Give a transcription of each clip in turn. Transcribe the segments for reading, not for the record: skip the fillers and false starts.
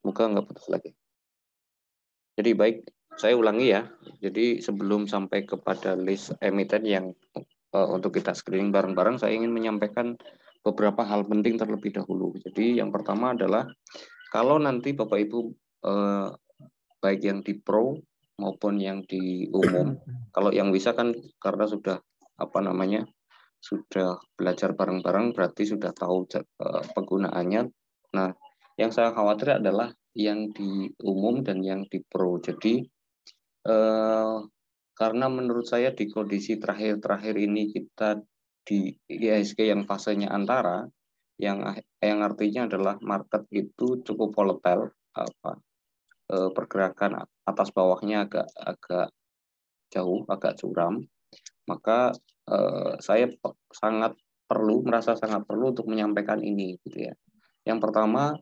Semoga nggak putus lagi. Jadi baik, saya ulangi ya. Jadi sebelum sampai kepada list emiten yang untuk kita screening bareng-bareng, saya ingin menyampaikan beberapa hal penting terlebih dahulu. Jadi yang pertama adalah kalau nanti Bapak Ibu baik yang di pro maupun yang di umum, kalau yang bisa kan karena sudah sudah belajar bareng-bareng berarti sudah tahu penggunaannya. Nah, yang saya khawatir adalah yang di umum dan yang di pro. Jadi karena menurut saya di kondisi terakhir ini kita di IHSG yang fasenya antara, yang artinya adalah market itu cukup volatile, pergerakan atas bawahnya agak jauh, agak curam, maka saya merasa sangat perlu untuk menyampaikan ini, gitu ya. Yang pertama,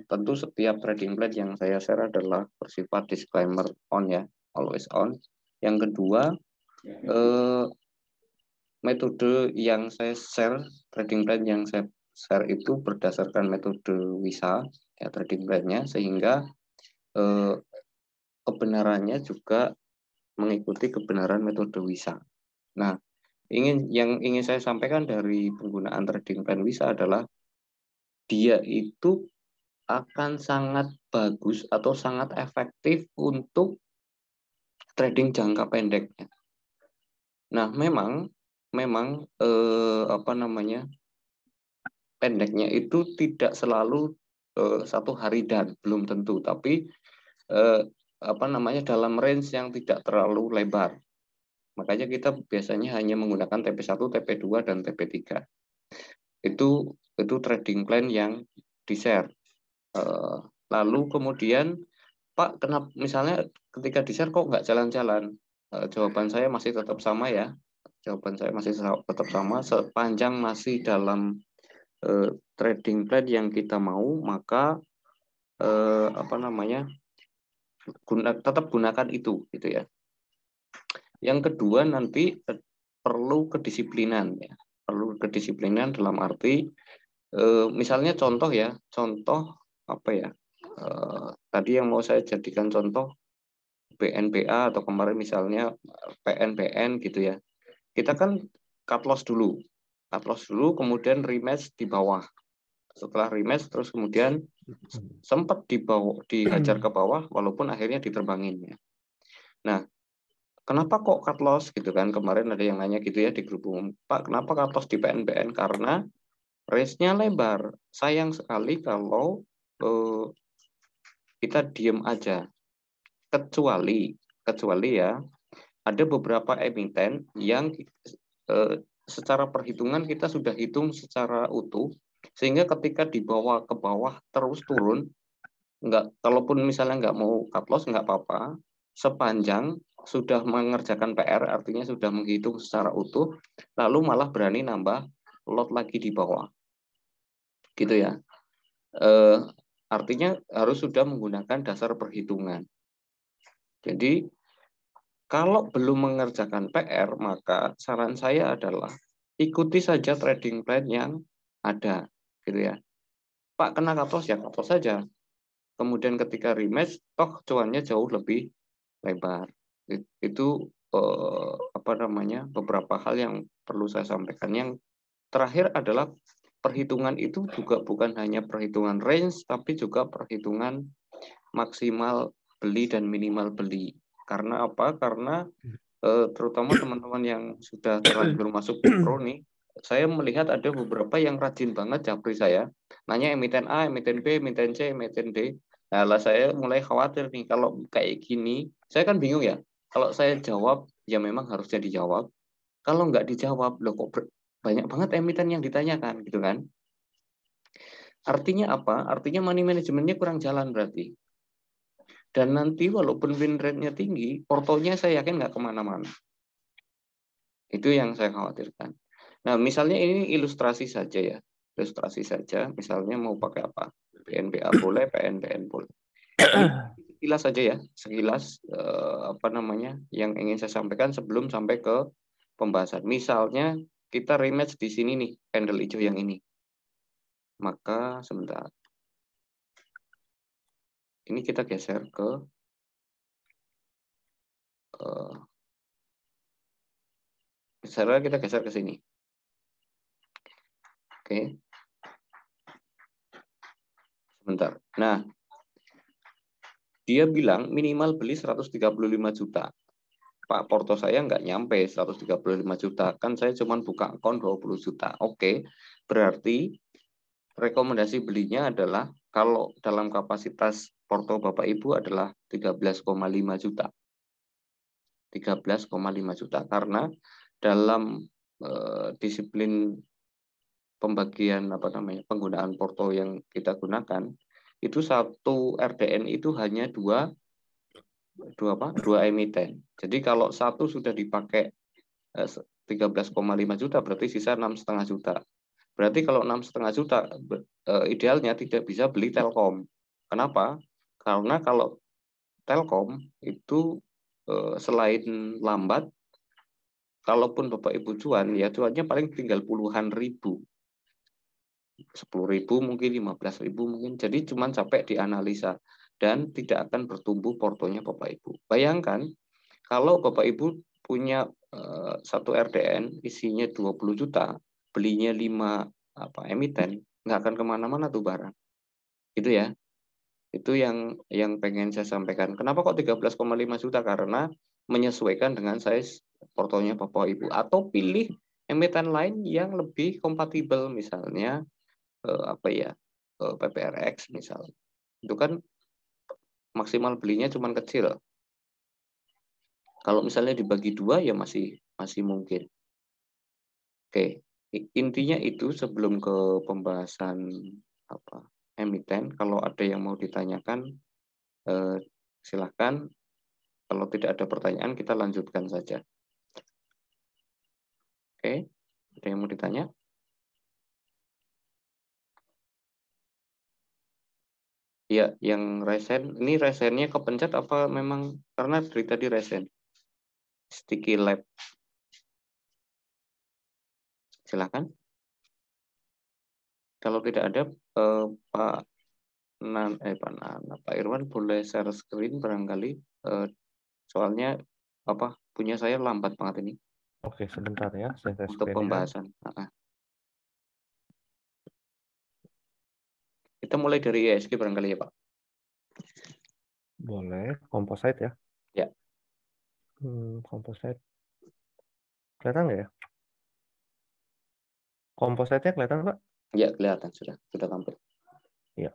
tentu setiap trading plan yang saya share adalah bersifat disclaimer on ya, always on. Yang kedua, metode yang saya share, trading plan yang saya share itu berdasarkan metode WISA, ya trading plan-nya, sehingga kebenarannya juga mengikuti kebenaran metode WISA. Nah, yang ingin saya sampaikan dari penggunaan trading plan WISA adalah dia itu akan sangat bagus atau sangat efektif untuk trading jangka pendeknya. Nah, memang pendeknya itu tidak selalu satu hari dan belum tentu, tapi dalam range yang tidak terlalu lebar. Makanya kita biasanya hanya menggunakan TP1, TP2, dan TP3. Itu trading plan yang di-share. Lalu kemudian, Pak, kenapa misalnya ketika di-share kok nggak jalan-jalan? Jawaban saya masih tetap sama ya. Jawaban saya masih tetap sama. Sepanjang masih dalam trading plan yang kita mau, maka tetap gunakan itu, gitu ya. Yang kedua nanti perlu kedisiplinan ya. Perlu kedisiplinan dalam arti misalnya contoh tadi yang mau saya jadikan contoh BNBA atau kemarin misalnya PNBN gitu ya. Kita kan cut loss dulu, kemudian rematch di bawah. Setelah rematch terus kemudian sempat dihajar ke bawah walaupun akhirnya diterbangin ya. Nah, kenapa kok cut loss gitu kan? Kemarin ada yang nanya gitu ya di grup umum, Pak, kenapa cut loss di PNBN? Karena range-nya lebar. Sayang sekali kalau kita diem aja. Kecuali ya ada beberapa emiten yang secara perhitungan kita sudah hitung secara utuh, sehingga ketika dibawa ke bawah terus turun, kalaupun misalnya nggak mau cut loss nggak apa-apa, sepanjang sudah mengerjakan PR, artinya sudah menghitung secara utuh, lalu malah berani nambah lot lagi di bawah, gitu ya. Artinya harus sudah menggunakan dasar perhitungan. Jadi kalau belum mengerjakan PR, maka saran saya adalah ikuti saja trading plan yang ada, gitu ya. Pak, kena cut loss ya cut loss saja. Kemudian ketika rematch, toh cuannya jauh lebih lebar. Itu beberapa hal yang perlu saya sampaikan. Yang terakhir adalah perhitungan itu juga bukan hanya perhitungan range, tapi juga perhitungan maksimal beli dan minimal beli. Karena apa? Karena terutama teman-teman yang sudah terlanjur masuk di pro nih, saya melihat ada beberapa yang rajin banget japri saya. Nanya emiten A, emiten B, emiten C, emiten D. Nah, lah saya mulai khawatir nih kalau kayak gini. Saya kan bingung ya. Kalau saya jawab, ya memang harusnya dijawab. Kalau nggak dijawab, loh kok banyak banget emiten yang ditanyakan, gitu kan? Artinya apa? Artinya money manajemennya kurang jalan berarti. Dan nanti walaupun win rate-nya tinggi, portonya saya yakin nggak kemana-mana. Itu yang saya khawatirkan. Nah, misalnya ini ilustrasi saja ya. Ilustrasi saja, misalnya mau pakai apa? PNBA boleh, PNBN boleh. Ini sekilas saja ya, sekilas yang ingin saya sampaikan sebelum sampai ke pembahasan. Misalnya kita rematch di sini nih, candle hijau yang ini. Maka sebentar. ini kita geser ke misalnya kita geser ke sini. Oke. Sebentar. Nah, dia bilang minimal beli 135 juta. Pak, porto saya nggak nyampe 135 juta. Kan saya cuma buka akun 20 juta. Oke, berarti rekomendasi belinya adalah kalau dalam kapasitas porto Bapak Ibu adalah 13,5 juta. 13,5 juta. Karena dalam disiplin pembagian penggunaan porto yang kita gunakan, itu satu RDN itu hanya dua emiten. Jadi kalau satu sudah dipakai 13,5 juta, berarti sisa 6,5 juta. Berarti kalau 6,5 juta, idealnya tidak bisa beli Telkom. Kenapa? Karena kalau Telkom itu selain lambat, kalaupun Bapak Ibu cuan, ya cuannya paling tinggal puluhan ribu. 10.000 mungkin, 15.000 mungkin. Jadi cuma capek dianalisa dan tidak akan bertumbuh portonya Bapak Ibu. Bayangkan kalau Bapak Ibu punya satu RDN isinya 20 juta, belinya 5 emiten, nggak akan kemana-mana tuh barang. Itu ya. Itu yang pengen saya sampaikan. Kenapa kok 13,5 juta? Karena menyesuaikan dengan size portonya Bapak Ibu. Atau pilih emiten lain yang lebih kompatibel, misalnya PPRX misalnya. Itu kan maksimal belinya cuma kecil. Kalau misalnya dibagi dua ya masih mungkin. Oke, intinya itu sebelum ke pembahasan emiten. Kalau ada yang mau ditanyakan, silahkan. Kalau tidak ada pertanyaan, kita lanjutkan saja. Oke, ada yang mau ditanya? Ya, yang resen, ini resennya kepencet apa memang karena dari tadi resen? Sticky lab. Silakan. Kalau tidak ada, Pak Irwan boleh share screen barangkali. Soalnya punya saya lambat banget ini. Oke, sebentar ya, saya untuk pembahasan. Kita mulai dari ISG barangkali ya, Pak. Boleh, composite ya. Ya. Composite. Kelihatan nggak ya? Composite-nya kelihatan, Pak? Ya, kelihatan sudah tampil. Ya.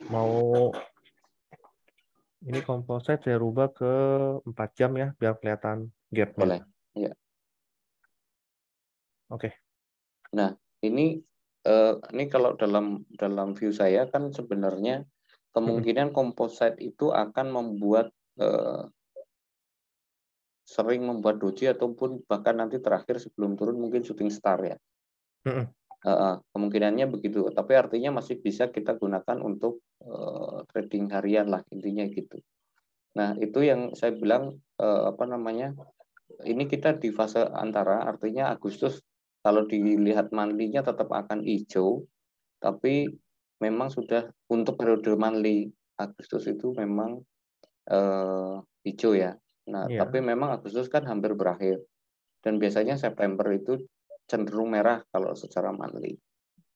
Mau ini composite saya rubah ke 4 jam ya, biar kelihatan gap-nya. Boleh. Ya. Oke. Nah, ini kalau dalam view saya kan sebenarnya kemungkinan composite itu akan membuat sering membuat doji ataupun bahkan nanti terakhir sebelum turun mungkin shooting star ya. Kemungkinannya begitu, tapi artinya masih bisa kita gunakan untuk trading harian lah, intinya gitu. Nah, itu yang saya bilang ini kita di fase antara, artinya Agustus kalau dilihat monthly-nya tetap akan hijau, tapi memang sudah untuk periode monthly Agustus itu memang hijau ya. Nah, tapi memang Agustus kan hampir berakhir dan biasanya September itu cenderung merah kalau secara monthly.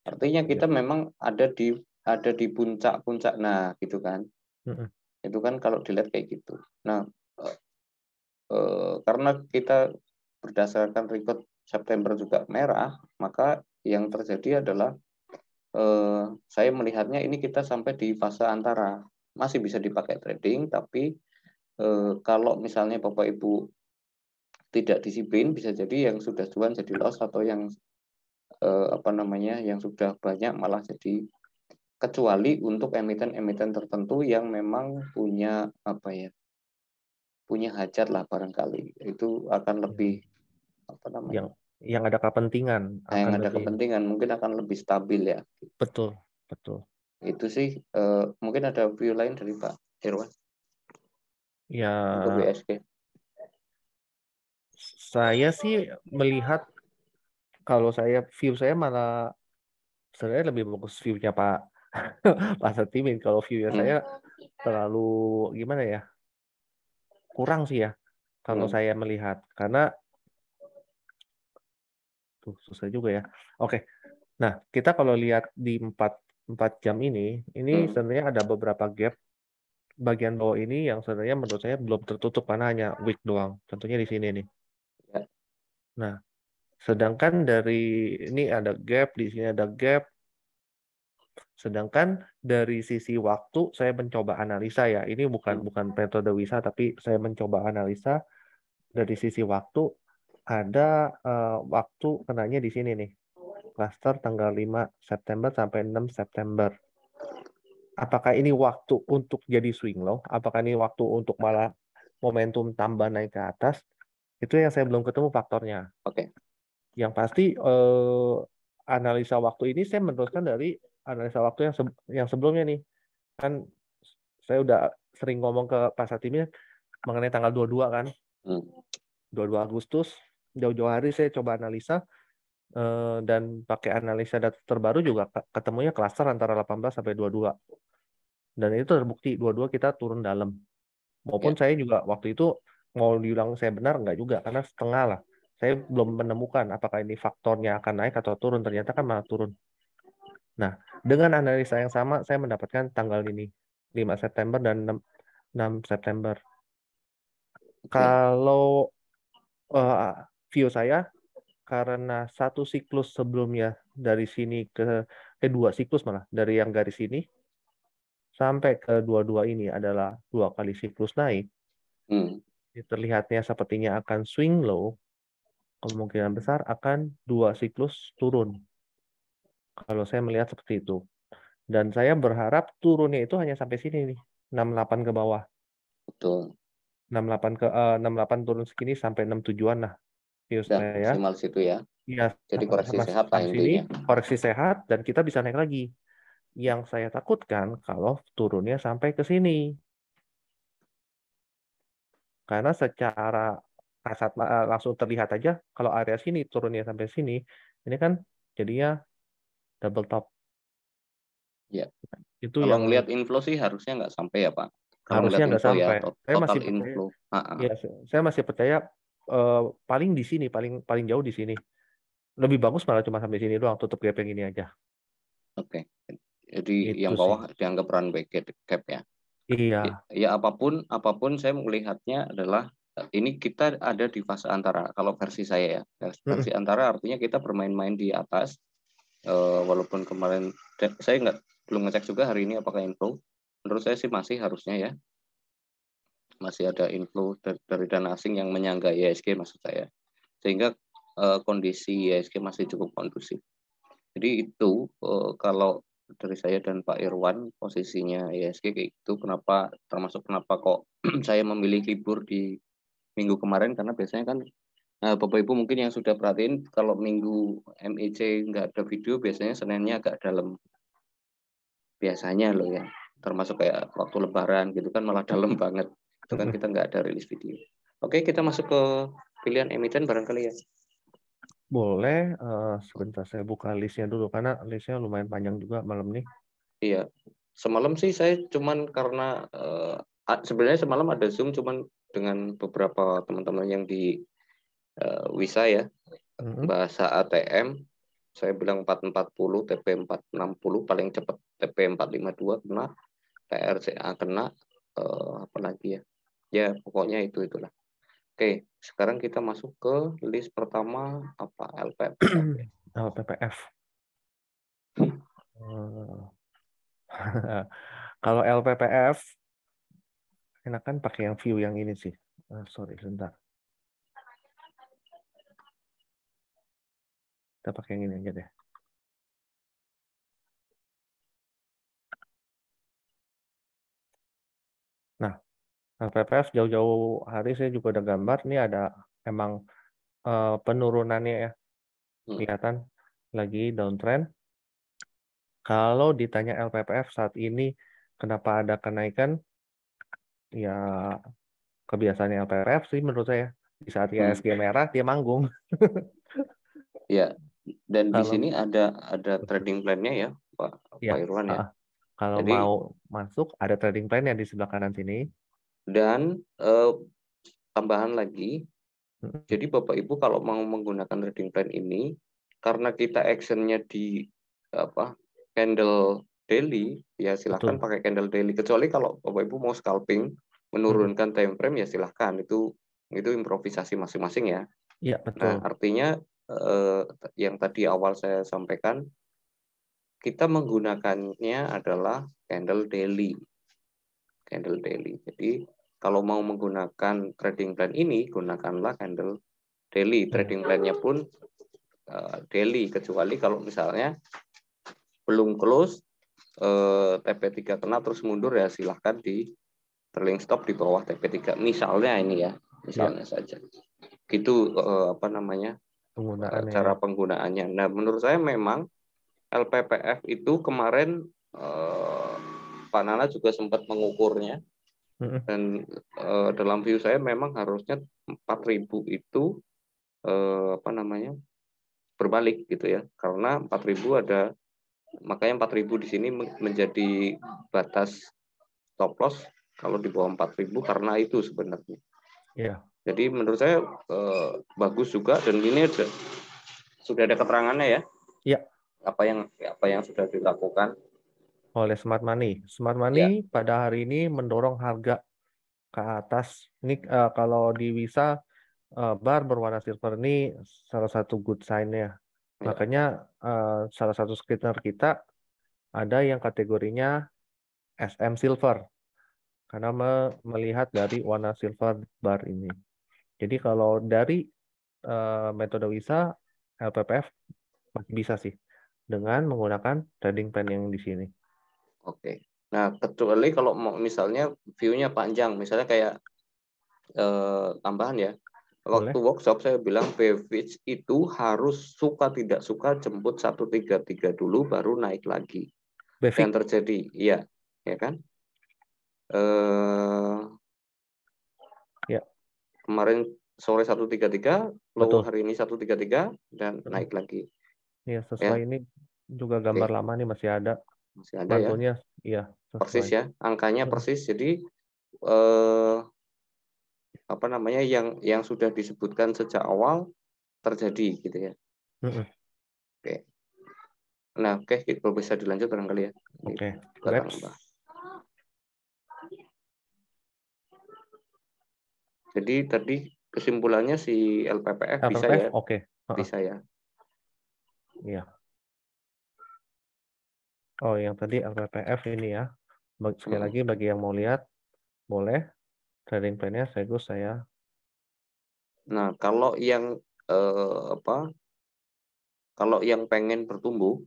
Artinya kita memang ada di puncak-puncak, nah gitu kan. Itu kan kalau dilihat kayak gitu. Nah, karena kita berdasarkan record September juga merah, maka yang terjadi adalah saya melihatnya ini kita sampai di fase antara, masih bisa dipakai trading, tapi kalau misalnya Bapak Ibu tidak disiplin, bisa jadi yang sudah cuan jadi loss, atau yang yang sudah banyak malah jadi, kecuali untuk emiten-emiten tertentu yang memang punya punya hajat lah barangkali, itu akan lebih yang ada kepentingan yang ada kepentingan mungkin akan lebih stabil ya. Betul. Itu sih mungkin ada view lain dari Pak Irwan ya. untuk WSG. Saya sih melihat, kalau view saya malah sebenarnya lebih bagus view-nya Pak Pak Setimin. Kalau view-nya saya terlalu gimana ya? Kurang sih ya kalau saya melihat. Karena tuh susah juga ya. Oke. Nah, kita kalau lihat di 4 jam ini sebenarnya ada beberapa gap bagian bawah ini yang sebenarnya menurut saya belum tertutup karena hanya wick doang. Contohnya di sini nih. Ya. Nah, sedangkan dari ini ada gap, di sini ada gap. Sedangkan dari sisi waktu saya mencoba analisa ya. Ini bukan metode Wisa tapi saya mencoba analisa dari sisi waktu ada waktu kenanya di sini nih. Cluster tanggal 5 September sampai 6 September. Apakah ini waktu untuk jadi swing low? Apakah ini waktu untuk malah momentum tambah naik ke atas? Itu yang saya belum ketemu faktornya. Oke. Yang pasti analisa waktu ini saya meneruskan dari analisa waktu yang sebelumnya nih. Kan saya udah sering ngomong ke Pak Satimnya mengenai tanggal 22 kan. 22 Agustus, jauh-jauh hari saya coba analisa dan pakai analisa data terbaru juga ketemunya klaster antara 18 sampai 22. Dan itu terbukti 22 kita turun dalam. Maupun Ya. saya juga waktu itu mau dibilang saya benar enggak juga karena setengah lah. Saya belum menemukan apakah ini faktornya akan naik atau turun. Ternyata kan malah turun. Nah, dengan analisa yang sama saya mendapatkan tanggal ini 5 September dan 6 September. Kalau view saya karena satu siklus sebelumnya dari sini ke 2 siklus malah dari yang garis ini sampai ke 22 ini adalah 2 kali siklus naik. Terlihatnya sepertinya akan swing low, kemungkinan besar akan 2 siklus turun. Kalau saya melihat seperti itu. Dan saya berharap turunnya itu hanya sampai sini nih, 68 ke bawah. Betul. 68 turun segini sampai 67-an lah. View Dan saya. maksimal situ ya. Iya, Jadi koreksi sehat lah sampai sini intinya. koreksi sehat dan kita bisa naik lagi. Yang saya takutkan kalau turunnya sampai ke sini. Karena secara kasat langsung terlihat aja kalau area sini turunnya sampai sini, ini kan jadinya double top. Ya. Itu Kalau yang ngelihat inflow sih harusnya nggak sampai ya Pak. Kalau harusnya ngelihat nggak inflow ya sampai. Saya total masih percaya, inflow. ya, saya masih percaya paling di sini, paling paling jauh di sini. Lebih bagus malah cuma sampai sini doang, tutup gap yang ini aja. Oke. Jadi Itu yang sih. bawah dianggap runway gap ya. Iya. Ya apapun saya melihatnya adalah ini kita ada di fase antara. Kalau versi saya ya, versi antara artinya kita bermain-main di atas. Walaupun kemarin saya belum ngecek juga hari ini apakah inflow. Menurut saya sih masih harusnya ya. Masih ada inflow dari dana asing yang menyangga IHSG maksud saya. Sehingga kondisi IHSG masih cukup kondusif. Jadi itu kalau dari saya dan Pak Irwan posisinya IHSG kayak gitu. Termasuk kenapa kok saya memilih libur di minggu kemarin karena biasanya kan Bapak Ibu mungkin yang sudah perhatiin kalau minggu MEC nggak ada video biasanya Seninnya agak dalam biasanya loh ya, termasuk kayak waktu Lebaran gitu kan malah dalam banget itu kan kita nggak ada rilis video. Oke, kita masuk ke pilihan emiten barangkali ya. Boleh, sebentar saya buka listnya dulu karena listnya lumayan panjang juga malam nih. Iya, semalam sih saya cuman karena sebenarnya semalam ada Zoom cuman dengan beberapa teman-teman yang di Wisa ya, bahasa ATM saya bilang 440, TP 460 paling cepat, TP 452 kena, TRCA kena, apalagi ya, ya pokoknya itulah. Oke, sekarang kita masuk ke list pertama apa LPPF. LPPF. Kalau LPPF enakan pakai yang view yang ini sih. Sorry, sebentar. Kita pakai yang ini aja deh. Nah, LPPF jauh-jauh hari saya juga udah gambar. Ini ada emang penurunannya ya. Kelihatan lagi downtrend. Kalau ditanya LPPF saat ini kenapa ada kenaikan, ya kebiasaan LPPF sih menurut saya. Di saat IHSG merah, dia manggung. Ya, Dan di Kalau sini ada trading plan-nya ya, Pak ya, Irwan ya. kalau Jadi mau masuk ada trading plan yang di sebelah kanan sini. dan tambahan lagi, Mm, jadi Bapak Ibu kalau mau menggunakan trading plan ini, karena kita actionnya di apa candle daily, ya silahkan betul. pakai candle daily. Kecuali kalau Bapak Ibu mau scalping, Mm, menurunkan time frame ya silahkan. Itu improvisasi masing-masing ya. iya Nah, betul. artinya yang tadi awal saya sampaikan, kita menggunakannya adalah candle daily. Candle daily. Jadi kalau mau menggunakan trading plan ini, gunakanlah candle daily. Iya. Trading plan-nya pun daily, kecuali kalau misalnya belum close, TP3 kena terus mundur ya silahkan di trailing stop di bawah TP3. Misalnya ini ya, Iya, misalnya saja. Gitu apa namanya penggunaannya ya. cara penggunaannya. Nah, menurut saya memang LPPF itu kemarin Pak Nana juga sempat mengukurnya. Mm, Dan dalam view saya memang harusnya 4.000 itu apa namanya berbalik gitu ya, karena 4.000 makanya 4.000 di sini menjadi batas stop loss kalau di bawah 4.000 karena itu sebenarnya. Iya. Jadi menurut saya bagus juga, dan ini sudah ada keterangannya ya, Iya, apa yang sudah dilakukan oleh Smart Money. Smart ya. Money pada hari ini mendorong harga ke atas. Ini kalau di Wisa bar berwarna silver ini salah satu good sign-nya. Ya. Makanya salah satu screener kita ada yang kategorinya SM Silver karena melihat dari warna silver bar ini. Jadi kalau dari metode Wisa, LPPF masih bisa sih dengan menggunakan trading plan yang di sini. Oke. Nah, kecuali kalau mau misalnya view-nya panjang, misalnya kayak tambahan ya. Waktu Boleh? workshop saya bilang beverage itu harus suka tidak suka jemput 133 dulu baru naik lagi. Dan Basic, terjadi, iya, ya kan? Eh, ya, Kemarin sore 133, low betul. hari ini 133 dan Mm. naik lagi. Ya, sesuai Ya, ini juga gambar oke, lama nih masih ada. masih ada ya. Mantunya, iya, Persis sesuai. ya, angkanya Mm, persis. Jadi eh, apa namanya yang sudah disebutkan sejak awal terjadi gitu ya. mm. Oke. Nah, oke, kalau bisa dilanjut barangkali ya. Ini Oke, juga let's tambah. Jadi tadi kesimpulannya si LPPF bisa LPPF, ya, oke. bisa ya. Iya. Oh, yang tadi LPPF ini ya. Sekali Mm. lagi bagi yang mau lihat, boleh. Trading plan-nya saya. Nah, kalau yang apa? Kalau yang pengen bertumbuh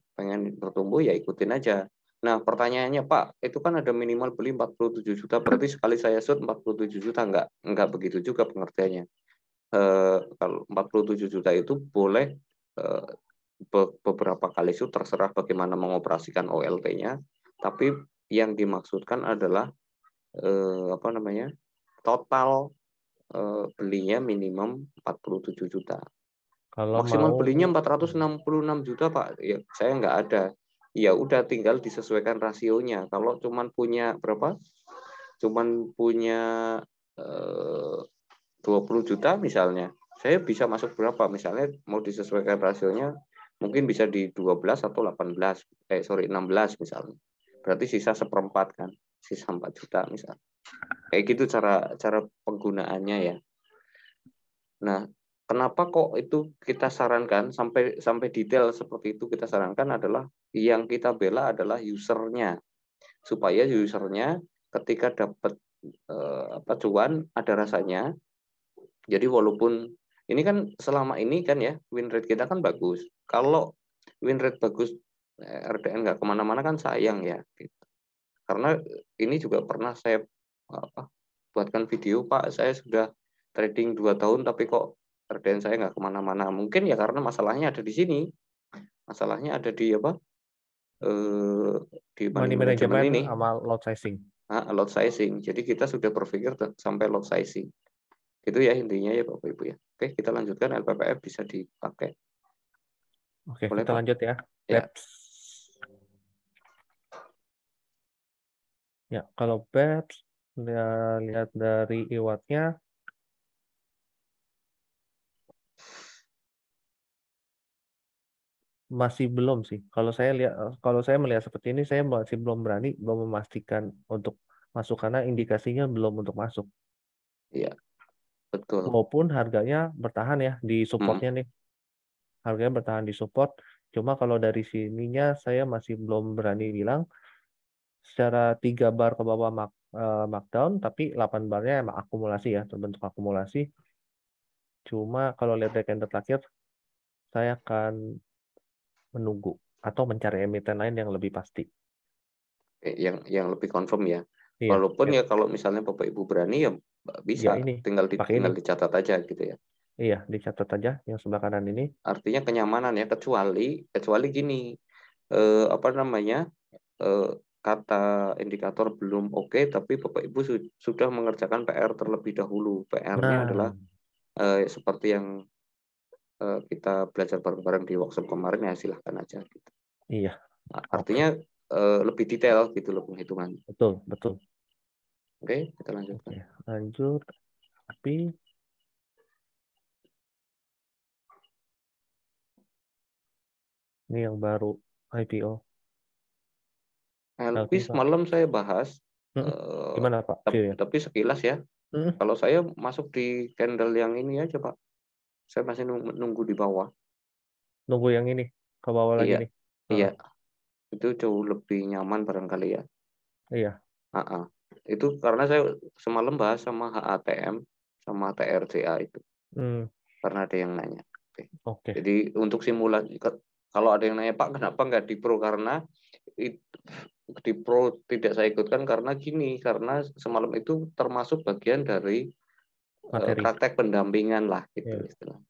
ya ikutin aja. Nah, pertanyaannya Pak, itu kan ada minimal beli 47 juta, berarti sekali saya shoot 47 juta, enggak begitu juga pengertiannya. Kalau 47 juta itu boleh eh, beberapa kali shoot, terserah bagaimana mengoperasikan OLT-nya, tapi yang dimaksudkan adalah apa namanya? Total belinya minimum 47 juta. Kalau Maksimal mau, belinya 466 juta, Pak. Ya, saya nggak ada. Ya udah tinggal disesuaikan rasionya. Kalau cuman punya berapa? Cuman punya 20 juta misalnya. Saya bisa masuk berapa? Misalnya mau disesuaikan rasionya mungkin bisa di 12 atau 18. 16 misalnya. Berarti sisa seperempat kan. Sisa 4 juta misalnya. Kayak gitu cara cara penggunaannya ya. Nah, kenapa kok itu kita sarankan sampai detail seperti itu, kita sarankan adalah yang kita bela adalah usernya, supaya usernya ketika dapat cuan ada rasanya. Jadi walaupun ini kan selama ini kan ya win rate kita kan bagus. Kalau win rate bagus, RDN nggak kemana-mana kan sayang ya. Gitu. Karena ini juga pernah saya buatkan video, Pak, saya sudah trading 2 tahun tapi kok RDN saya nggak kemana-mana. Mungkin ya karena masalahnya ada di sini. Masalahnya ada di apa? Di money money management management ini, sama lot sizing. lot sizing. Jadi kita sudah berpikir sampai lot sizing. Itu ya intinya ya Bapak Ibu ya. Oke, kita lanjutkan, LPPF bisa dipakai. Oke, Boleh, kita Pak? lanjut ya. Ya. BEPS. Ya, kalau BEPS lihat dari iwatnya masih belum sih. Kalau saya melihat seperti ini, saya masih belum memastikan untuk masuk karena indikasinya belum untuk masuk. Iya, betul. Walaupun harganya bertahan ya di supportnya nih. Harganya bertahan di support. Cuma kalau dari sininya saya masih belum berani bilang secara 3 bar ke bawah markdown, tapi 8 barnya emang akumulasi ya, terbentuk akumulasi. Cuma kalau lihat dari candle terakhir, saya akan menunggu atau mencari emiten lain yang lebih pasti. Yang lebih confirm ya. Iya, Walaupun ya, ya kalau misalnya Bapak Ibu berani ya ya bisa, ini, pakai ini. tinggal dicatat aja gitu ya. Iya, dicatat aja yang sebelah kanan ini. Artinya kenyamanan ya, kecuali gini, apa namanya, kata indikator belum oke, tapi Bapak Ibu sudah mengerjakan PR terlebih dahulu. PR-nya adalah Nah, seperti yang kita belajar bareng-bareng di workshop kemarin, ya silahkan aja gitu. iya, oke, Artinya lebih detail gitu loh penghitungan. betul, betul. Oke, kita lanjutkan. Oke, lanjut. Tapi ini yang baru IPO. LP LP, Pak. semalam saya bahas, Gimana, Pak? View ya? tapi sekilas ya. Kalau saya masuk di candle yang ini aja, Pak. Saya masih nunggu di bawah. Nunggu yang ini, ke bawah lagi Iya, nih. iya. Heeh, Itu jauh lebih nyaman barangkali ya. iya. AA. Itu karena saya semalam bahas sama HATM, sama TRCA itu. Hmm, Karena ada yang nanya. Oke. oke. Jadi untuk simulasi, kalau ada yang nanya, Pak, kenapa nggak di pro? Karena di pro tidak saya ikutkan karena gini, karena semalam itu termasuk bagian dari Materi. praktek pendampingan lah gitu Ya. istilahnya.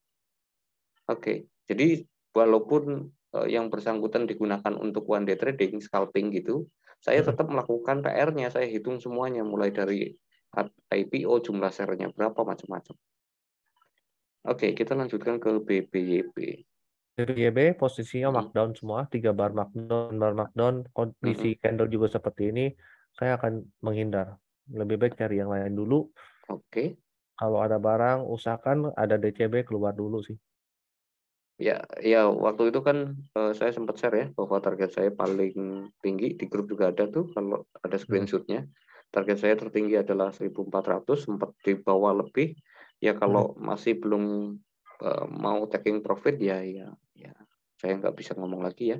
Oke, jadi walaupun yang bersangkutan digunakan untuk one day trading, scalping gitu, saya Mm-mm. tetap melakukan PR-nya, saya hitung semuanya mulai dari IPO, jumlah share-nya berapa, macam-macam. Oke, kita lanjutkan ke BBYP. BBYB posisinya Mm-mm. markdown semua, 3 bar markdown, Mm-mm. kondisi candle juga seperti ini, saya akan menghindar. Lebih baik cari yang lain dulu. Oke, Kalau ada barang, usahakan ada DCB keluar dulu sih. ya, ya waktu itu kan saya sempat share ya bahwa target saya paling tinggi di grup juga ada tuh kalau ada Hmm. screenshotnya. Target saya tertinggi adalah 1.400, sempat di bawah lebih. Ya kalau masih belum mau taking profit ya saya nggak bisa ngomong lagi ya.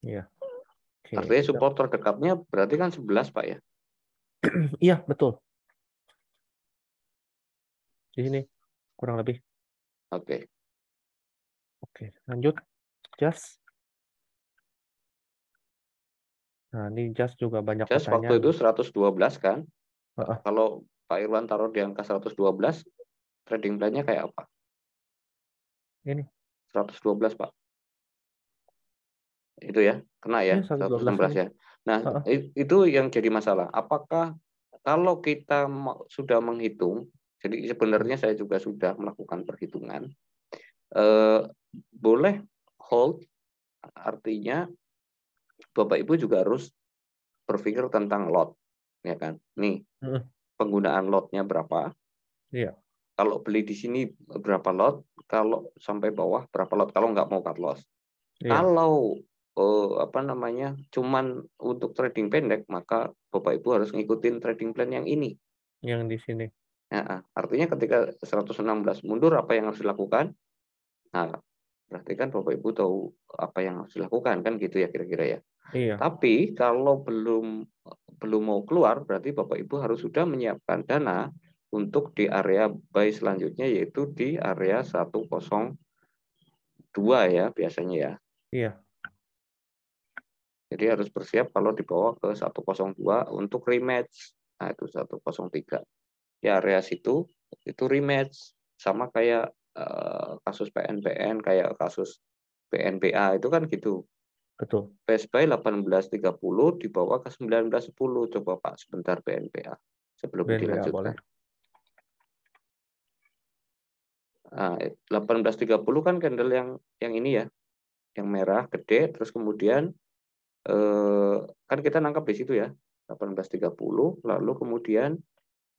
Iya, oke. Artinya support terdekatnya berarti kan 11 Pak ya. Iya, betul. Di sini kurang lebih. Oke. Oke, lanjut. Just. Nah, ini just juga banyak Just waktu pertanyaan. itu 112 kan. Heeh, Kalau Pak Irwan taruh di angka 112, trading plan-nya kayak apa? ini. 112 Pak. Itu ya, kena ya, Ini 112 116 ini. ya. Nah, Heeh. itu yang jadi masalah. Apakah kalau kita sudah menghitung, jadi sebenarnya saya juga sudah melakukan perhitungan, eh, boleh hold, artinya Bapak Ibu juga harus berpikir tentang lot, ya kan? Nih, Heeh. penggunaan lotnya berapa? Iya, Kalau beli di sini berapa lot? Kalau sampai bawah berapa lot? Kalau nggak mau cut loss. iya. Kalau apa namanya, cuman untuk trading pendek, maka Bapak Ibu harus ngikutin trading plan yang ini. Yang di sini. Nah, artinya ketika 116 mundur, apa yang harus dilakukan? Nah, berarti kan Bapak Ibu tahu apa yang harus dilakukan kan gitu ya kira-kira ya. Iya, Tapi kalau belum mau keluar, berarti Bapak Ibu harus sudah menyiapkan dana untuk di area buy selanjutnya, yaitu di area 102 ya biasanya ya. iya. Jadi harus bersiap kalau dibawa ke 102 untuk rematch. Nah, itu 103. Ya area situ itu rematch sama kayak kasus PNPN, kayak kasus BNPA itu kan gitu. Betul. Best buy 18.30 dibawa ke 19.10. Coba Pak sebentar BNPA sebelum BNBA boleh. dilanjutkan. Nah, 18.30 kan candle yang ini ya, yang merah gede, terus kemudian kan kita nangkap di situ ya, 18.30, lalu kemudian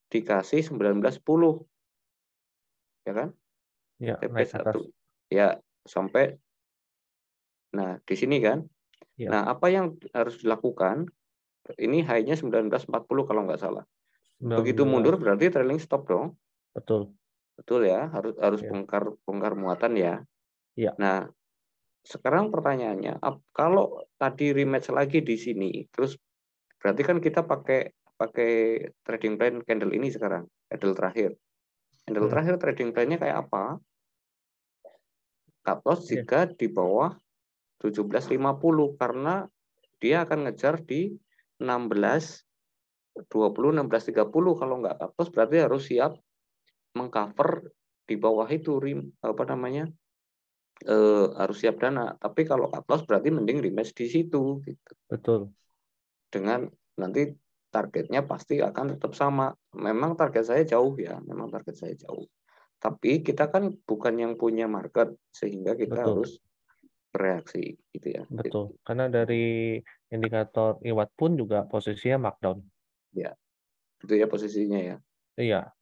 dikasih 19.10, ya kan? Ya, TP naik ke atas. 1. Ya, sampai, nah di sini kan. Ya, Nah, apa yang harus dilakukan? Ini high-nya 19.40 kalau nggak salah. Begitu 19. mundur berarti trailing stop dong. Betul. Betul ya, harus Ya. bongkar muatan ya. Ya. Nah, sekarang pertanyaannya, kalau tadi rematch lagi di sini, terus berarti kan kita pakai pakai trading plan candle ini sekarang, candle terakhir. Candle Mm. terakhir trading plan-nya kayak apa? Cut loss Ya. jika di bawah 17.50 karena dia akan ngejar di 16.20, 16.30. Kalau nggak cut loss berarti harus siap mengcover di bawah itu apa namanya? Harus siap dana. Tapi kalau cut loss berarti mending rematch di situ gitu. Betul. Dengan nanti targetnya pasti akan tetap sama. Memang target saya jauh ya, memang target saya jauh. Tapi kita kan bukan yang punya market sehingga kita Betul. harus bereaksi gitu ya. Betul. Karena dari indikator IWAT pun juga posisinya markdown. Ya, itu ya posisinya ya. Iya.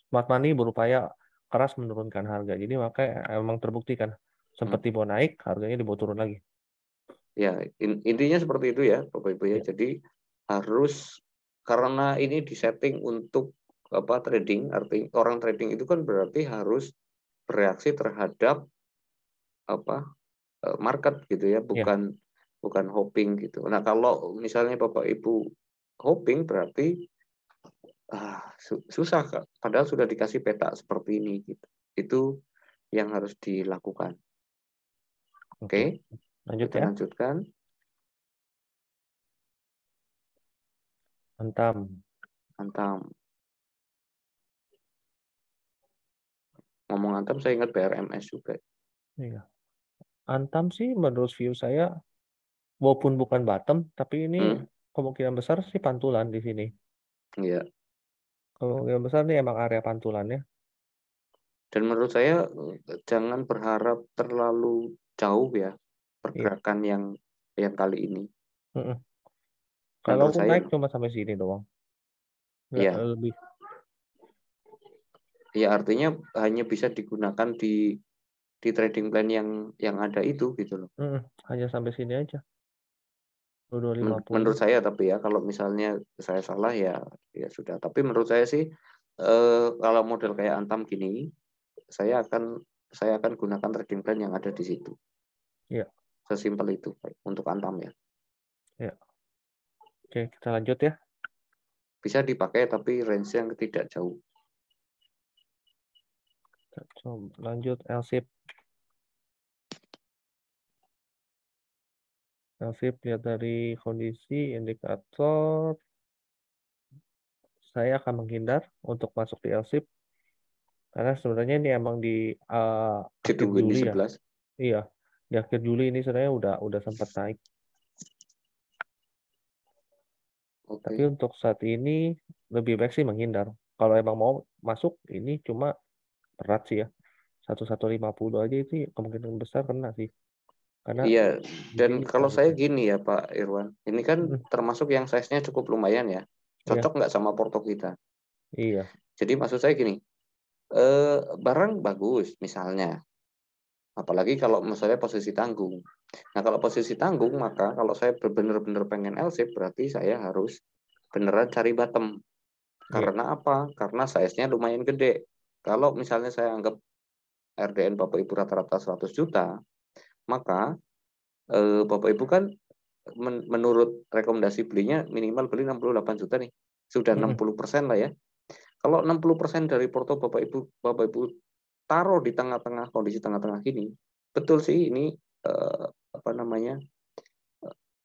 Smart money berupaya keras menurunkan harga. Jadi makanya emang terbukti kan Hmm. sempat dibawa naik, harganya dibawa turun lagi. Ya, intinya seperti itu ya, Bapak Ibu ya. Ya. Jadi harus, karena ini disetting untuk apa trading, artinya orang trading itu kan berarti harus bereaksi terhadap apa market gitu ya, Ya. bukan hopping gitu. Nah, kalau misalnya Bapak Ibu hopping berarti susah Kak. Padahal sudah dikasih peta seperti ini gitu. Itu yang harus dilakukan. Oke. Oke, Lanjut kita ya. lanjutkan. Antam. Antam. Ngomong Antam saya ingat BRMS juga. Iya. Antam sih menurut view saya, walaupun bukan bottom, tapi ini Hmm, kemungkinan besar sih pantulan di sini. iya. Kemungkinan besar nih emang area pantulannya. Dan menurut saya jangan berharap terlalu jauh ya Iya. pergerakan yang kali ini. Mm-mm. Menurut Kalaupun saya naik cuma sampai sini doang. Nggak ya, lebih. ya artinya hanya bisa digunakan di trading plan yang ada itu gitu loh. Mm-mm. Hanya sampai sini aja. 2250. Menurut saya, tapi ya kalau misalnya saya salah ya ya sudah. Tapi menurut saya sih kalau model kayak Antam gini, saya akan gunakan trading plan yang ada di situ. Iya. Sesimpel itu untuk Antam ya. Iya. Oke, kita lanjut ya. Bisa dipakai tapi range yang tidak jauh. Kita coba lanjut LSIP. LSIP lihat dari kondisi indikator. Saya akan menghindar untuk masuk di LSIP karena sebenarnya ini emang di akhir Ditungguin di Juli ya. 11. Iya, di akhir Juli ini sebenarnya udah sempat naik. Tapi Oke. untuk saat ini lebih baik sih menghindar. Kalau emang mau masuk ini cuma berat sih ya. 1150 aja itu kemungkinan besar kena sih. Karena Iya, di dan sini kalau saya targetnya. gini ya Pak Irwan, ini kan Mm, termasuk yang size-nya cukup lumayan ya. iya, Cocok nggak sama porto kita? iya, Jadi maksud saya gini, barang bagus misalnya, apalagi kalau misalnya posisi tanggung. Nah, kalau posisi tanggung, maka kalau saya benar-benar pengen LC, berarti saya harus beneran cari bottom. iya. Karena apa? Karena size-nya lumayan gede. Kalau misalnya saya anggap RDN Bapak Ibu rata-rata 100 juta, maka Bapak Ibu kan menurut rekomendasi belinya minimal beli 68 juta nih. Sudah Mm-mm. 60% lah ya. Kalau 60% dari porto Bapak Ibu taruh di tengah-tengah kondisi tengah-tengah gini, betul sih ini apa namanya?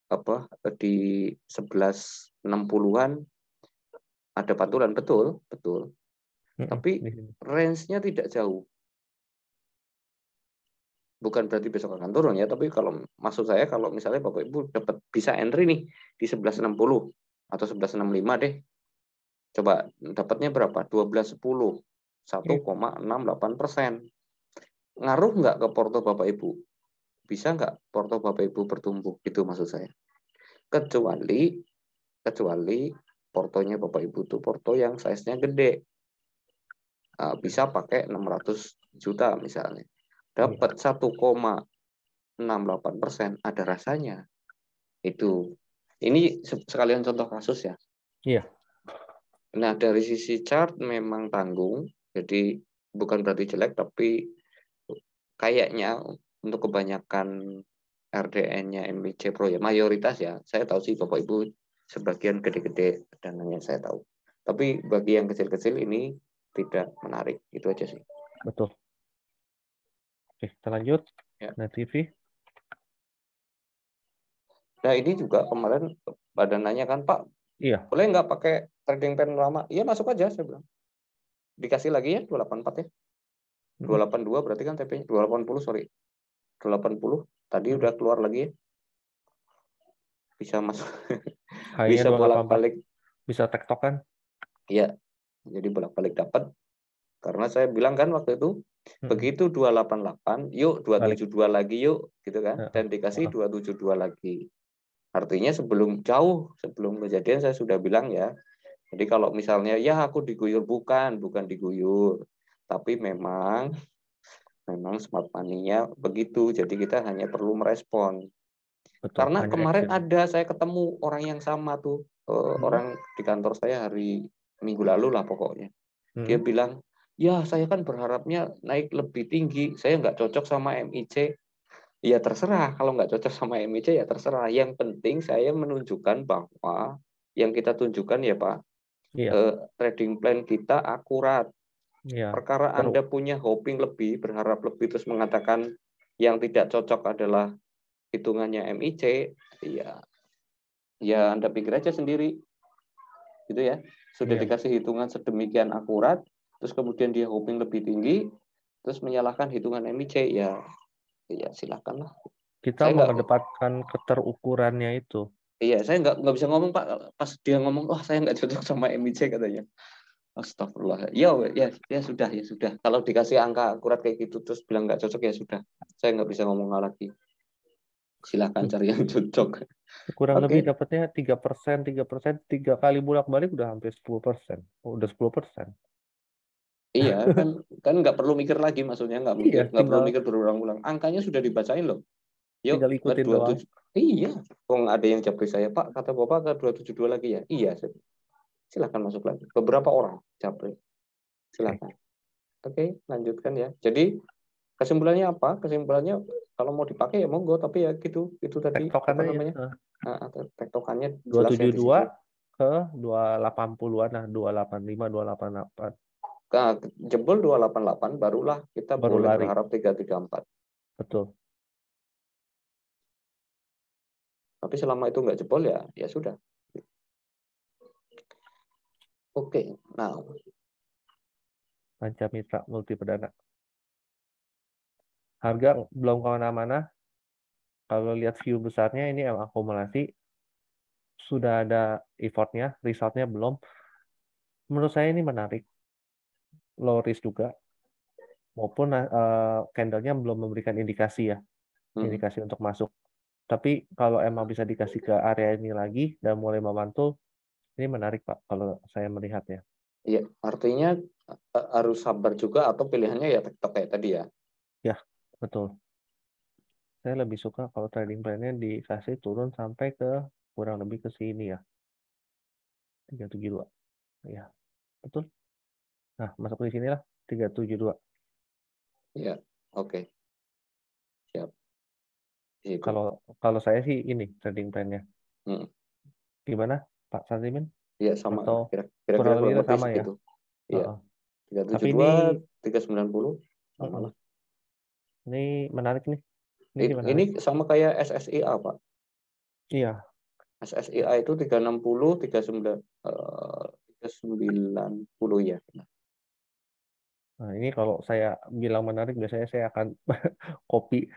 Apa di 11.60-an ada pantulan, betul, betul. Mm-mm. Tapi Di sini. range-nya tidak jauh. Bukan berarti besok akan turun ya, tapi kalau maksud saya kalau misalnya Bapak Ibu dapat bisa entry nih di 11.60 atau 11.65 deh. Coba dapatnya berapa? 12.10. 1,68%. Ngaruh nggak ke porto Bapak Ibu? Bisa nggak porto Bapak Ibu bertumbuh? Itu maksud saya. Kecuali portonya Bapak Ibu itu porto yang size-nya gede. Bisa pakai 600 juta misalnya. Dapat 1,68%, ada rasanya. Itu. Ini sekalian contoh kasus ya. Iya. Nah, dari sisi chart memang tanggung, jadi bukan berarti jelek, tapi kayaknya untuk kebanyakan RDN-nya MBC Pro ya, mayoritas ya, saya tahu sih Bapak Ibu sebagian gede-gede dananya saya tahu. Tapi bagi yang kecil-kecil ini tidak menarik, itu aja sih. Betul. Oke, kita lanjut. Ya. Net TV. Nah, ini juga kemarin pada nanya kan, Pak, Iya. boleh nggak pakai trading pen lama? Iya, masuk aja, saya bilang. Dikasih lagi ya, 284 ya. 282 berarti kan TP-nya. 280, sorry. 280. Tadi udah keluar lagi ya. Bisa masuk. High-nya Bisa 284. bolak-balik. Bisa tektokan. Iya. Jadi bolak-balik dapat. Karena saya bilang kan waktu itu, begitu 288, yuk 272 lagi yuk, gitu kan. Dan dikasih 272 lagi. Artinya sebelum kejadian saya sudah bilang ya. Jadi kalau misalnya ya aku diguyur, bukan diguyur. Tapi memang smart money-nya begitu. Jadi kita hanya perlu merespon. Betul, Karena kemarin action. saya ketemu orang yang sama tuh. Orang di kantor saya hari minggu lalu lah pokoknya. Dia bilang, ya saya kan berharapnya naik lebih tinggi. Saya nggak cocok sama MIC. Ya terserah. Kalau nggak cocok sama MIC ya terserah. Yang penting saya menunjukkan bahwa yang kita tunjukkan ya Pak, trading plan kita akurat. Perkara Anda punya hoping lebih, berharap lebih, terus mengatakan yang tidak cocok adalah hitungannya MIC, ya Anda pikir aja sendiri, gitu ya. Sudah dikasih hitungan sedemikian akurat, terus kemudian dia hoping lebih tinggi, terus menyalahkan hitungan MIC, ya silakanlah. Kita mengedepankan keterukurannya itu. Iya, saya nggak bisa ngomong Pak. Pas dia ngomong, wah saya nggak cocok sama MIC katanya. Astagfirullah. Ya sudah. Kalau dikasih angka akurat kayak gitu terus bilang nggak cocok ya sudah. Saya nggak bisa ngomong lagi. Silakan cari yang cocok. Kurang lebih dapatnya 3%, 3 kali bolak-balik udah hampir 10%. Udah 10%. Iya, kan nggak perlu mikir lagi, maksudnya nggak perlu mikir berulang-ulang. Angkanya sudah dibacain loh. Yuk, tinggal ikutin ke doang. 27. Iya, kok ada yang japri saya, Pak, kata Bapak ke 272 lagi ya? Iya, silakan masuk lagi. Beberapa orang japri. Silakan. Oke, lanjutkan ya. Jadi kesimpulannya apa? Kesimpulannya kalau mau dipakai ya monggo, tapi ya gitu. Itu tadi apa namanya? Tektokannya jelas ya di situ. 272 ke 280-an lah, 285, 288. Jebol 288 barulah kita boleh lari. berharap 334. Betul. Tapi selama itu nggak jebol ya sudah. Oke, nah. Pancamitra multi perdana. Harga belum kemana-mana. Kalau lihat view besarnya ini akumulasi. Sudah ada effortnya, resultnya belum. Menurut saya ini menarik. Low risk juga. Maupun candle-nya belum memberikan indikasi ya. Indikasi untuk masuk. Tapi kalau emang bisa dikasih ke area ini lagi dan mulai memantul, ini menarik Pak kalau saya melihatnya. Iya, artinya harus sabar juga atau pilihannya ya tektok kayak tadi ya. Ya, betul. Saya lebih suka kalau trading plan-nya dikasih turun sampai ke kurang lebih ke sini ya. 372. Ya, betul. Nah, masuk di sini lah 372. Ya, oke. Siap. Kalau saya sih ini trading plan-nya. Gimana Pak Santimin? Iya, sama. Atau Kira-kira kurang lebih sama segitu. Ya? Iya. 372, Tapi ini 390 sama lah. Ini menarik nih. Ini sama kayak SSIA, Pak. Iya. SSIA itu 360, 390 ya. Nah, ini kalau saya bilang menarik, biasanya saya akan copy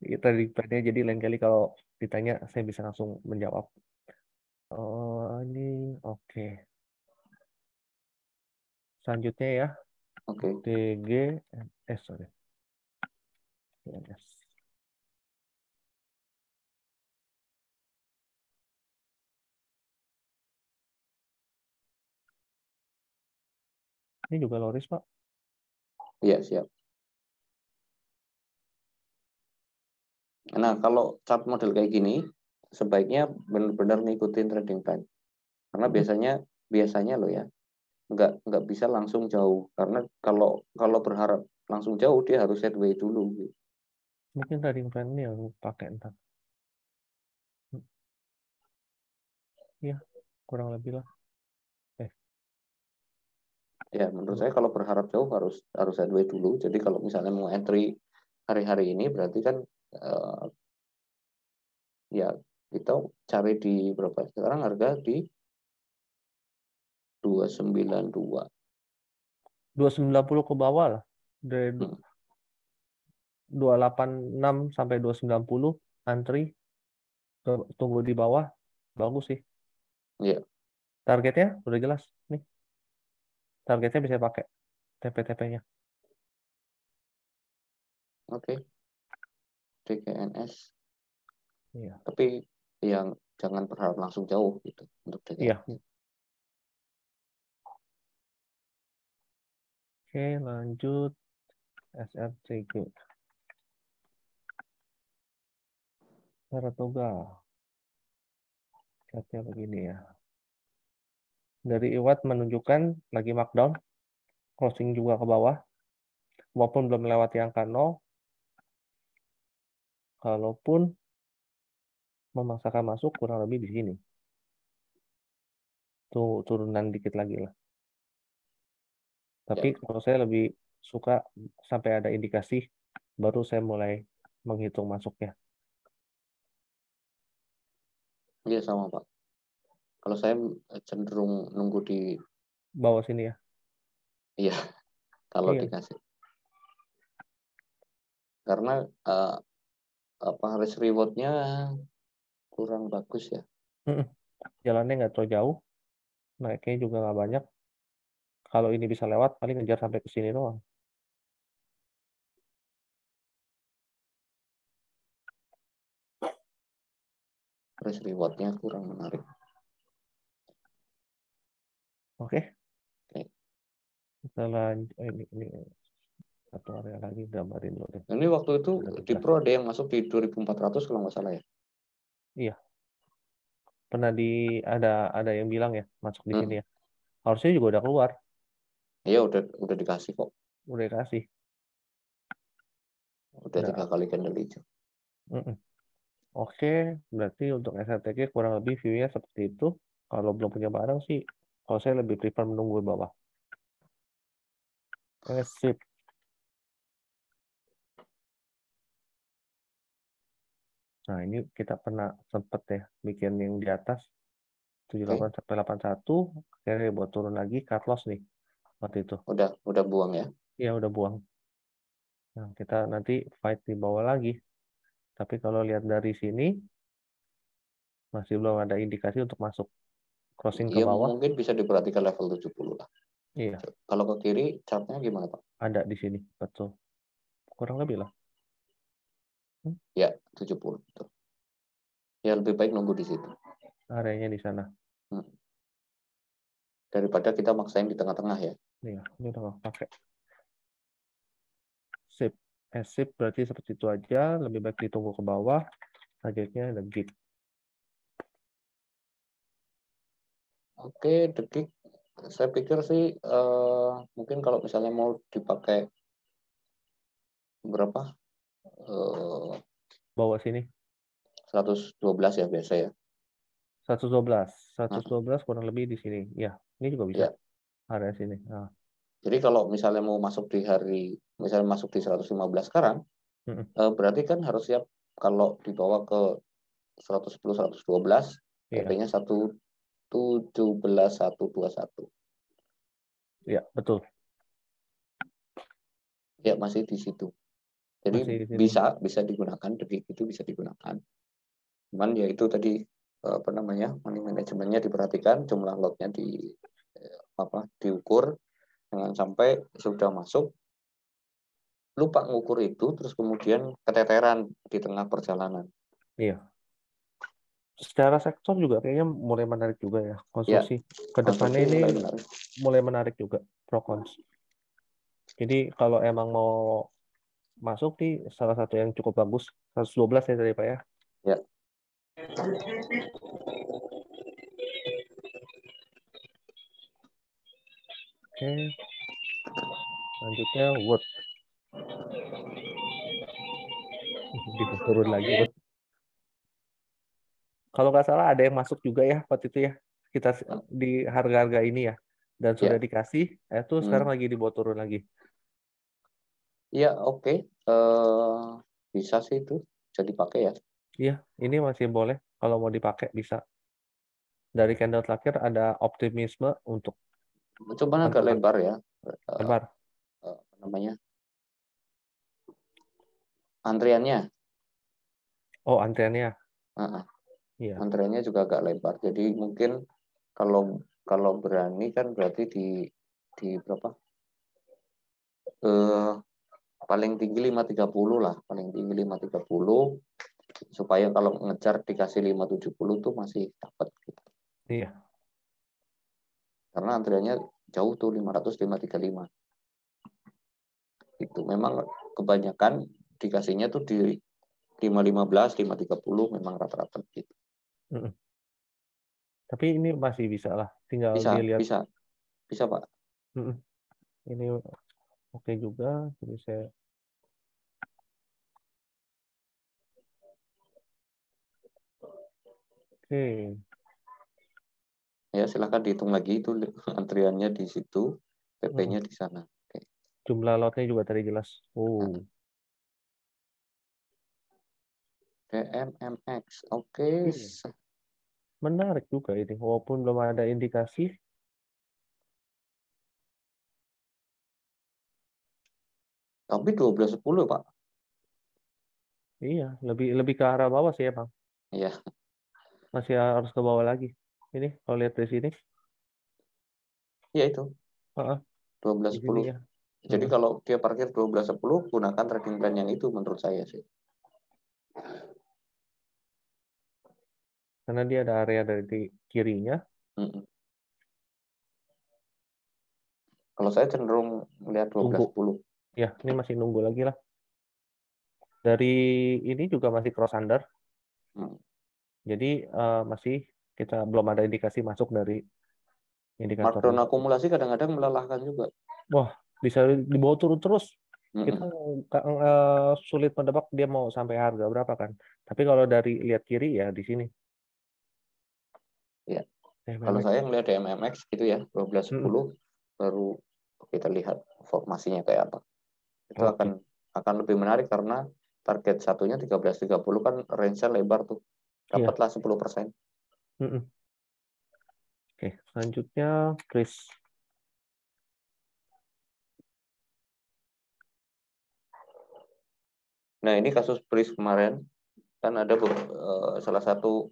trading plan-nya. Jadi lain kali kalau ditanya, saya bisa langsung menjawab. Oh, ini oke. Selanjutnya ya. Oke. Sorry. GNS. Ini juga loris, Pak. Iya, siap. Nah, kalau chart model kayak gini, sebaiknya benar-benar ngikutin trading plan. Karena biasanya loh ya, nggak bisa langsung jauh. Karena kalau berharap langsung jauh, dia harus sideways dulu. Mungkin trading plan ini yang pakai entar. Ya, kurang lebih lah. Ya, menurut saya kalau berharap jauh harus sideways dulu. Jadi kalau misalnya mau entry hari-hari ini, berarti kan ya kita cari di berapa? Sekarang harga di 292. 290 ke bawah lah. Dari Hmm. 286 sampai 290 antri, tunggu di bawah, bagus sih. Iya. Targetnya udah jelas nih. Targetnya bisa pakai TP-TP-nya. Oke. DKNS. Iya. Tapi yang jangan berharap langsung jauh gitu untuk Iya. DKNS. Oke, lanjut SRCG. Saratoga. Catnya begini ya. Dari IWAT menunjukkan lagi markdown, closing juga ke bawah, walaupun belum melewati angka 0, kalaupun memaksakan masuk kurang lebih di sini. Tuh turunan dikit lagi lah. Tapi kalau saya lebih suka sampai ada indikasi, baru saya mulai menghitung masuknya. Iya sama Pak. Kalau saya cenderung nunggu di Bawah sini ya. iya kalau Iya. dikasih. Karena risk reward-nya kurang bagus ya. Jalannya nggak terlalu jauh, naiknya juga nggak banyak. Kalau ini bisa lewat, paling ngejar sampai ke sini doang. Risk reward-nya kurang menarik. Oke. Oke. Kita lanjut. Ini satu area lagi, gambarin dulu deh. Ini waktu itu Lebih di jelas. Pro ada yang masuk di 2400 kalau nggak salah ya. Iya. Pernah ada yang bilang ya masuk di sini Hmm. ya. Harusnya juga udah keluar, Iya udah dikasih kok. udah kasih. Udah 3 Udah. kali candle hijau. Oke, berarti untuk SRTG kurang lebih view-nya seperti itu. Kalau belum punya barang sih, kalau saya lebih prefer menunggu di bawah. Sip. Nah, ini kita pernah sempet ya bikin yang di atas 78 Oke. sampai 81, akhirnya buat turun lagi cut loss nih waktu itu. Udah buang ya. Ya udah buang. Nah, kita nanti fight di bawah lagi. Tapi kalau lihat dari sini masih belum ada indikasi untuk masuk crossing ke Iya bawah. mungkin bisa diperhatikan level 70 lah. Iya, Kalau ke kiri chartnya gimana Pak? ada di sini, betul. Kurang lebih lah. Ya 70. Betul. Ya lebih baik nunggu di situ. Areanya di sana. Daripada kita maksain di tengah-tengah ya. Iya, ini udah nggak pakai. Sip. Sip berarti seperti itu aja. Lebih baik ditunggu ke bawah. Targetnya ada gig. Oke, detik. Saya pikir sih mungkin kalau misalnya mau dipakai berapa? Eh, Bawah sini. 112 ya biasa ya. 112. Nah, 112 kurang lebih di sini. Ya, ini juga bisa. ya. Area sini. Nah. Jadi kalau misalnya mau masuk di misalnya masuk di 115 sekarang, berarti kan harus siap kalau dibawa ke 110, 112, Iya. PP-nya 117, 121. Iya, betul. Ya masih di situ. Jadi Masih di sini. bisa digunakan, detik itu bisa digunakan. Cuman ya itu tadi money manajemennya diperhatikan, jumlah lotnya diukur, Jangan sampai sudah masuk, lupa ngukur itu, terus kemudian keteteran di tengah perjalanan. Iya. Secara sektor juga kayaknya mulai menarik juga ya. Ya, Konstruksi kedepannya konstruksi ini mulai menarik. mulai menarik juga pro cons. Jadi kalau emang mau masuk nih salah satu yang cukup bagus 112 ya tadi Pak ya. Ya, Oke, selanjutnya Word. Turun lagi Word. Kalau nggak salah ada yang masuk juga ya waktu itu ya. Kita di harga-harga ini ya. Dan sudah ya. dikasih, itu sekarang lagi dibawa turun lagi. Ya, oke. Bisa sih itu, bisa dipakai ya. Iya, ini masih boleh kalau mau dipakai bisa. Dari candle terakhir ada optimisme untuk Cuman agak penurunan. lebar ya. Lebar. Apa namanya? Antriannya. Oh, antriannya. Uh, Iya. Antriannya juga agak lebar. Jadi mungkin kalau berani kan berarti di berapa? Paling tinggi 530 lah, paling tinggi 530 supaya kalau ngejar dikasih 570 tuh masih dapat gitu. Iya. Karena antriannya jauh tuh 500 535. Itu memang kebanyakan dikasihnya tuh di 515 530 memang rata-rata gitu. Tapi ini masih bisa lah, tinggal Bisa, dilihat. bisa Pak. Ini oke juga, jadi saya. Oke. Ya silakan dihitung lagi itu antriannya di situ, PP-nya di sana. Oke. Jumlah lotnya juga tadi jelas. Oh. DMMX, oke. Iya. Menarik juga ini, walaupun belum ada indikasi. Tapi 1210 Pak. Iya, lebih ke arah bawah sih ya Bang. Iya. Masih harus ke bawah lagi. Ini kalau lihat dari sini. Iya itu. Di sini 1210. ya. Jadi kalau dia parkir 1210, gunakan trading plan yang itu menurut saya sih. Karena dia ada area dari kirinya. Kalau saya cenderung melihat Tunggu. 1210. Ya, ini masih nunggu lagi lah. Dari ini juga masih cross under. Jadi masih kita belum ada indikasi masuk dari indikator Markdown ini. akumulasi kadang-kadang melelahkan juga. Wah, bisa dibawa turun terus. Kita sulit menebak dia mau sampai harga berapa kan. Tapi kalau dari lihat kiri ya di sini. Ya. MMX. Kalau saya melihat DMMX gitu ya, 1210 baru kita lihat formasinya kayak apa. Itu akan lebih menarik karena target satunya 1330 kan range-nya lebar tuh. Dapatlah 10%. Oke, selanjutnya Chris. Nah, ini kasus Pris kemarin kan ada salah satu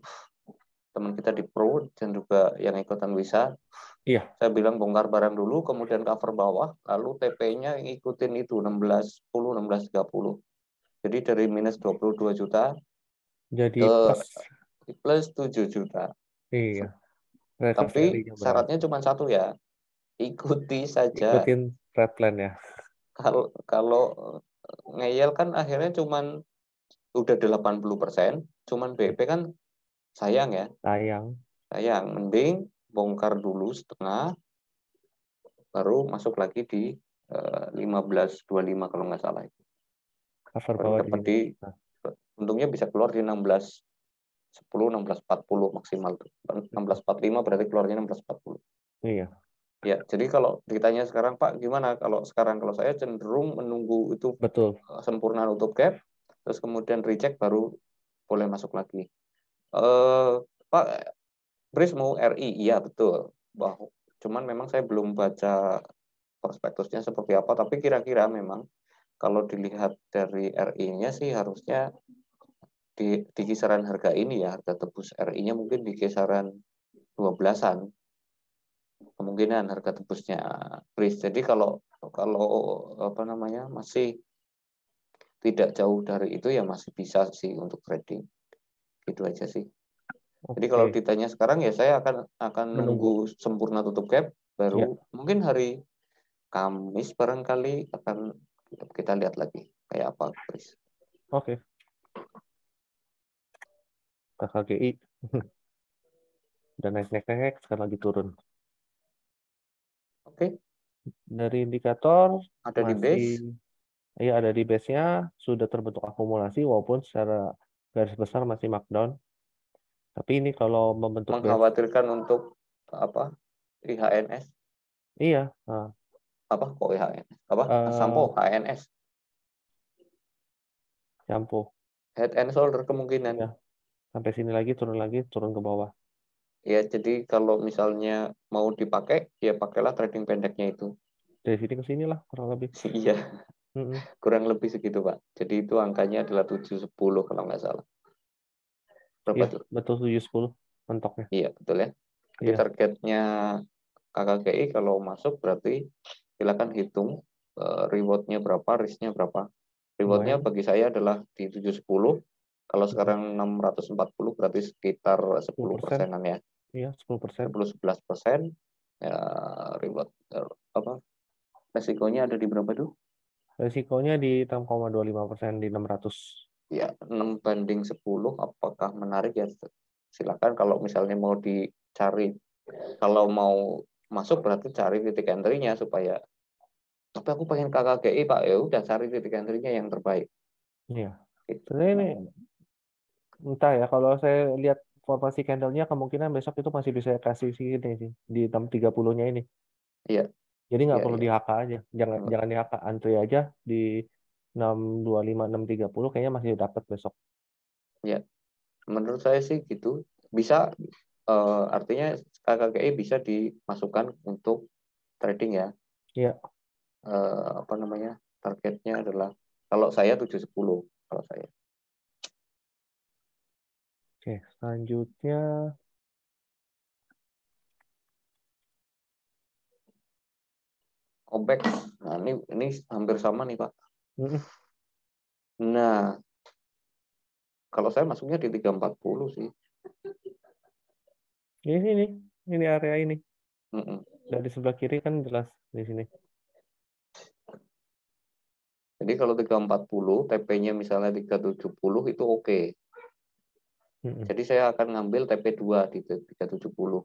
teman kita di Pro dan juga yang ikutan Wisa. Iya. Saya bilang bongkar barang dulu, kemudian cover bawah, lalu TP-nya ngikutin itu 1610 1630. Jadi dari minus 22 juta jadi ke plus 7 juta. Iya. Tapi syaratnya cuma satu ya, ikuti saja. Ikutin trade plan ya. Kalau ngeyel kan akhirnya cuman udah 80%, cuman BP kan sayang ya. Sayang, mending bongkar dulu setengah, baru masuk lagi di 1525 kalau nggak salah. Cover Baru bawah dapat di, untungnya bisa keluar di 1610, 1640 maksimal tuh. 1645 berarti keluarnya 1640. Iya. Ya, jadi kalau ditanya sekarang Pak, gimana kalau sekarang? Kalau saya cenderung menunggu itu sempurna nutup gap, terus kemudian recheck baru boleh masuk lagi. Pak, Bris mau RI? Iya betul. Cuman memang saya belum baca prospektusnya seperti apa, tapi kira-kira memang kalau dilihat dari RI-nya sih harusnya di kisaran harga ini ya, harga tebus RI-nya mungkin di kisaran 12-an. kemungkinan harga tembusnya freeze. Jadi kalau apa namanya masih tidak jauh dari itu ya masih bisa sih untuk trading. Gitu aja sih. Jadi kalau Oke, ditanya sekarang ya saya akan menunggu. nunggu sempurna tutup gap Ya, baru mungkin hari Kamis barangkali akan kita lihat lagi kayak apa freeze. oke. KKGI udah naik sekarang lagi turun. Oke, Dari indikator ada di base. masih ya ada di base-nya sudah terbentuk akumulasi walaupun secara garis besar masih markdown. Tapi ini kalau membentuk base, Mengkhawatirkan untuk apa IHNS iya, apa kok IHNS apa eh, sampo HNS shampoo, head and shoulder kemungkinan. ya sampai sini lagi, turun ke bawah. Ya, jadi kalau misalnya mau dipakai, ya pakailah trading pendeknya itu. Dari sini ke sini lah kurang lebih. Iya, Mm-mm. kurang lebih segitu, Pak. Jadi itu angkanya adalah 710 kalau nggak salah. Berapa Iya, tuh? betul 710 mentoknya. Iya, betul ya. Jadi Iya, targetnya KKGI kalau masuk berarti silakan hitung rewardnya berapa, risknya berapa. Rewardnya lumayan. bagi saya adalah di 710. Kalau Mm-mm. sekarang 640 berarti sekitar 10 10%. persenan ya. Iya, 10%. 10-11% ya reward apa resikonya ada di berapa tuh? Resikonya di 6,25% di 600. Ya 6/10 apakah menarik ya silakan kalau misalnya mau dicari kalau mau masuk berarti cari titik entry-nya supaya tapi aku pengen KKGI Pak ya udah cari titik entry-nya yang terbaik Iya. gitu. Sebenarnya ini entah ya, kalau saya lihat formasi candle-nya kemungkinan besok itu masih bisa kasih sini sih di 630-nya ini. Iya, Jadi nggak iya, perlu iya. di HK aja. Jangan di HK, antri aja di 625 630 kayaknya masih dapat besok. Ya, menurut saya sih gitu. Bisa artinya KKGI bisa dimasukkan untuk trading ya. Iya. Apa namanya? Targetnya adalah kalau saya 710 kalau saya. Oke, selanjutnya Kompak. Nah, ini hampir sama nih, Pak. mm, Nah, kalau saya masuknya di 340 sih. ini area ini. Mm-mm. Dari sebelah kiri kan jelas di sini. Jadi kalau 340, TP-nya misalnya 370 itu oke. Mm-mm. Jadi saya akan ngambil TP2 di 370.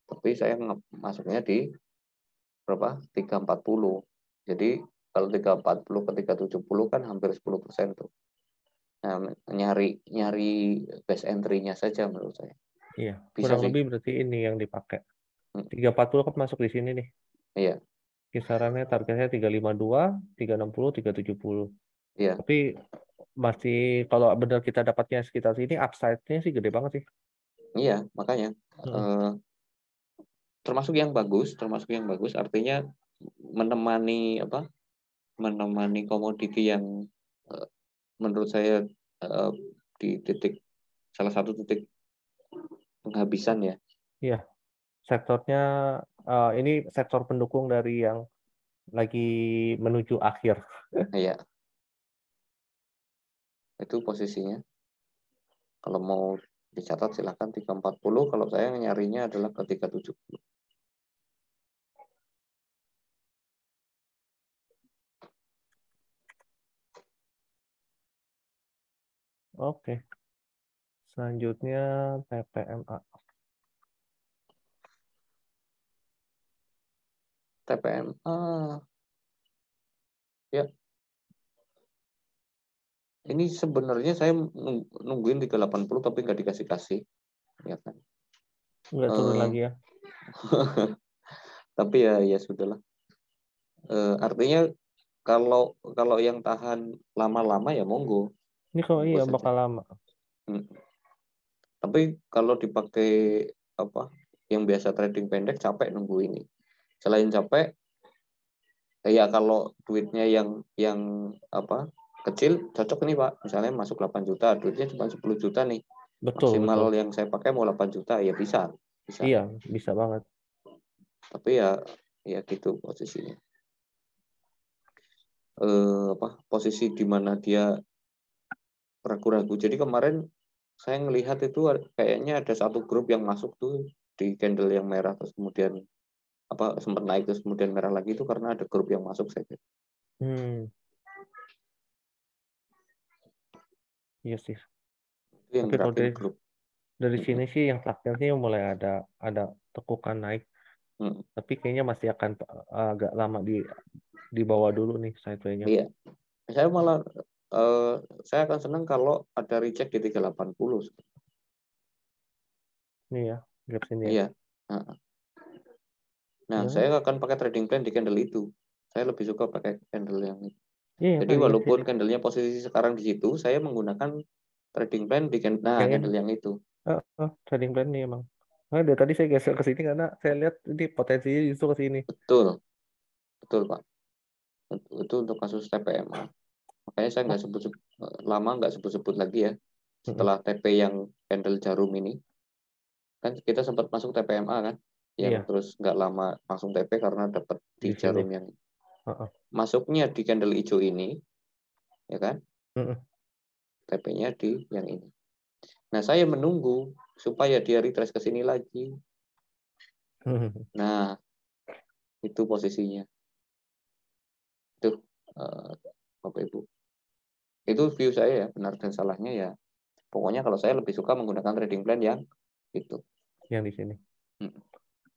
Tapi saya masuknya di berapa? 340. Jadi kalau 340 ke 370 kan hampir 10% tuh. Nah, nyari nyari base entry-nya saja menurut saya. Iya, Bisa kurang sih. lebih berarti ini yang dipakai. Mm, 340 kan masuk di sini nih. Iya, Kisarannya targetnya 352, 360, 370. iya, Tapi masih kalau benar kita dapatnya sekitar sini, upside-nya sih gede banget sih. iya, makanya Mm-mm. eh, termasuk yang bagus artinya menemani apa? Menemani komoditi yang eh, menurut saya eh, di titik salah satu titik penghabisan ya. Iya, sektornya ini sektor pendukung dari yang lagi menuju akhir. Iya, itu posisinya. Kalau mau dicatat silahkan 340, kalau saya nyarinya adalah ke 370. Oke, selanjutnya TPMA. TPMA ya ini sebenarnya saya nungguin 380 tapi nggak dikasih-kasih ya kan. Nggak turun Eh, lagi ya. tapi ya sudahlah. Artinya kalau kalau yang tahan lama-lama ya monggo, Ini kalau monggo iya saja. bakal lama. Hmm. Tapi kalau dipakai apa yang biasa trading pendek capek nunggu ini. Selain capek, ya kalau duitnya yang apa kecil cocok nih Pak. Misalnya masuk 8 juta, duitnya cuma 10 juta nih. Betul, Maksimal betul. yang saya pakai mau 8 juta ya bisa. Iya, bisa banget. Tapi ya gitu posisinya. Posisi di mana dia ragu-ragu. Jadi kemarin saya ngelihat itu kayaknya ada satu grup yang masuk tuh di candle yang merah, terus kemudian sempat naik terus kemudian merah lagi, itu karena ada grup yang masuk saya kira. Iya sih. Itu yang Tapi kalau gerakin grup. dari sini sih yang terakhirnya mulai ada tekukan naik. Tapi kayaknya masih akan agak lama di bawah dulu nih sideway-nya. Iya. Saya malah saya akan senang kalau ada reject di 380. Ini ya, gap sini ya. Iya. Nah, Ya. saya akan pakai trading plan di candle itu. Saya lebih suka pakai candle yang itu. Iya, Jadi tadi yang walaupun sini. candlenya posisi sekarang di situ, saya menggunakan trading plan di candle yang itu. Trading plan nih emang. Nah, dari tadi saya geser ke sini karena saya lihat ini potensinya justru ke sini. Betul, betul Pak. Itu untuk kasus TPMA. Makanya saya nggak sebut-sebut lagi ya. Setelah TP yang candle jarum ini, kan kita sempat masuk TPMA kan, yang Iya, terus nggak lama langsung TP karena dapat di di sini. jarum yang masuknya di candle hijau ini, ya kan? TP-nya di yang ini. Nah, saya menunggu supaya dia retrace ke sini lagi. Nah, itu posisinya. Itu Bapak Ibu. Itu view saya ya, benar dan salahnya ya. Pokoknya kalau saya lebih suka menggunakan trading plan yang itu. Yang di sini.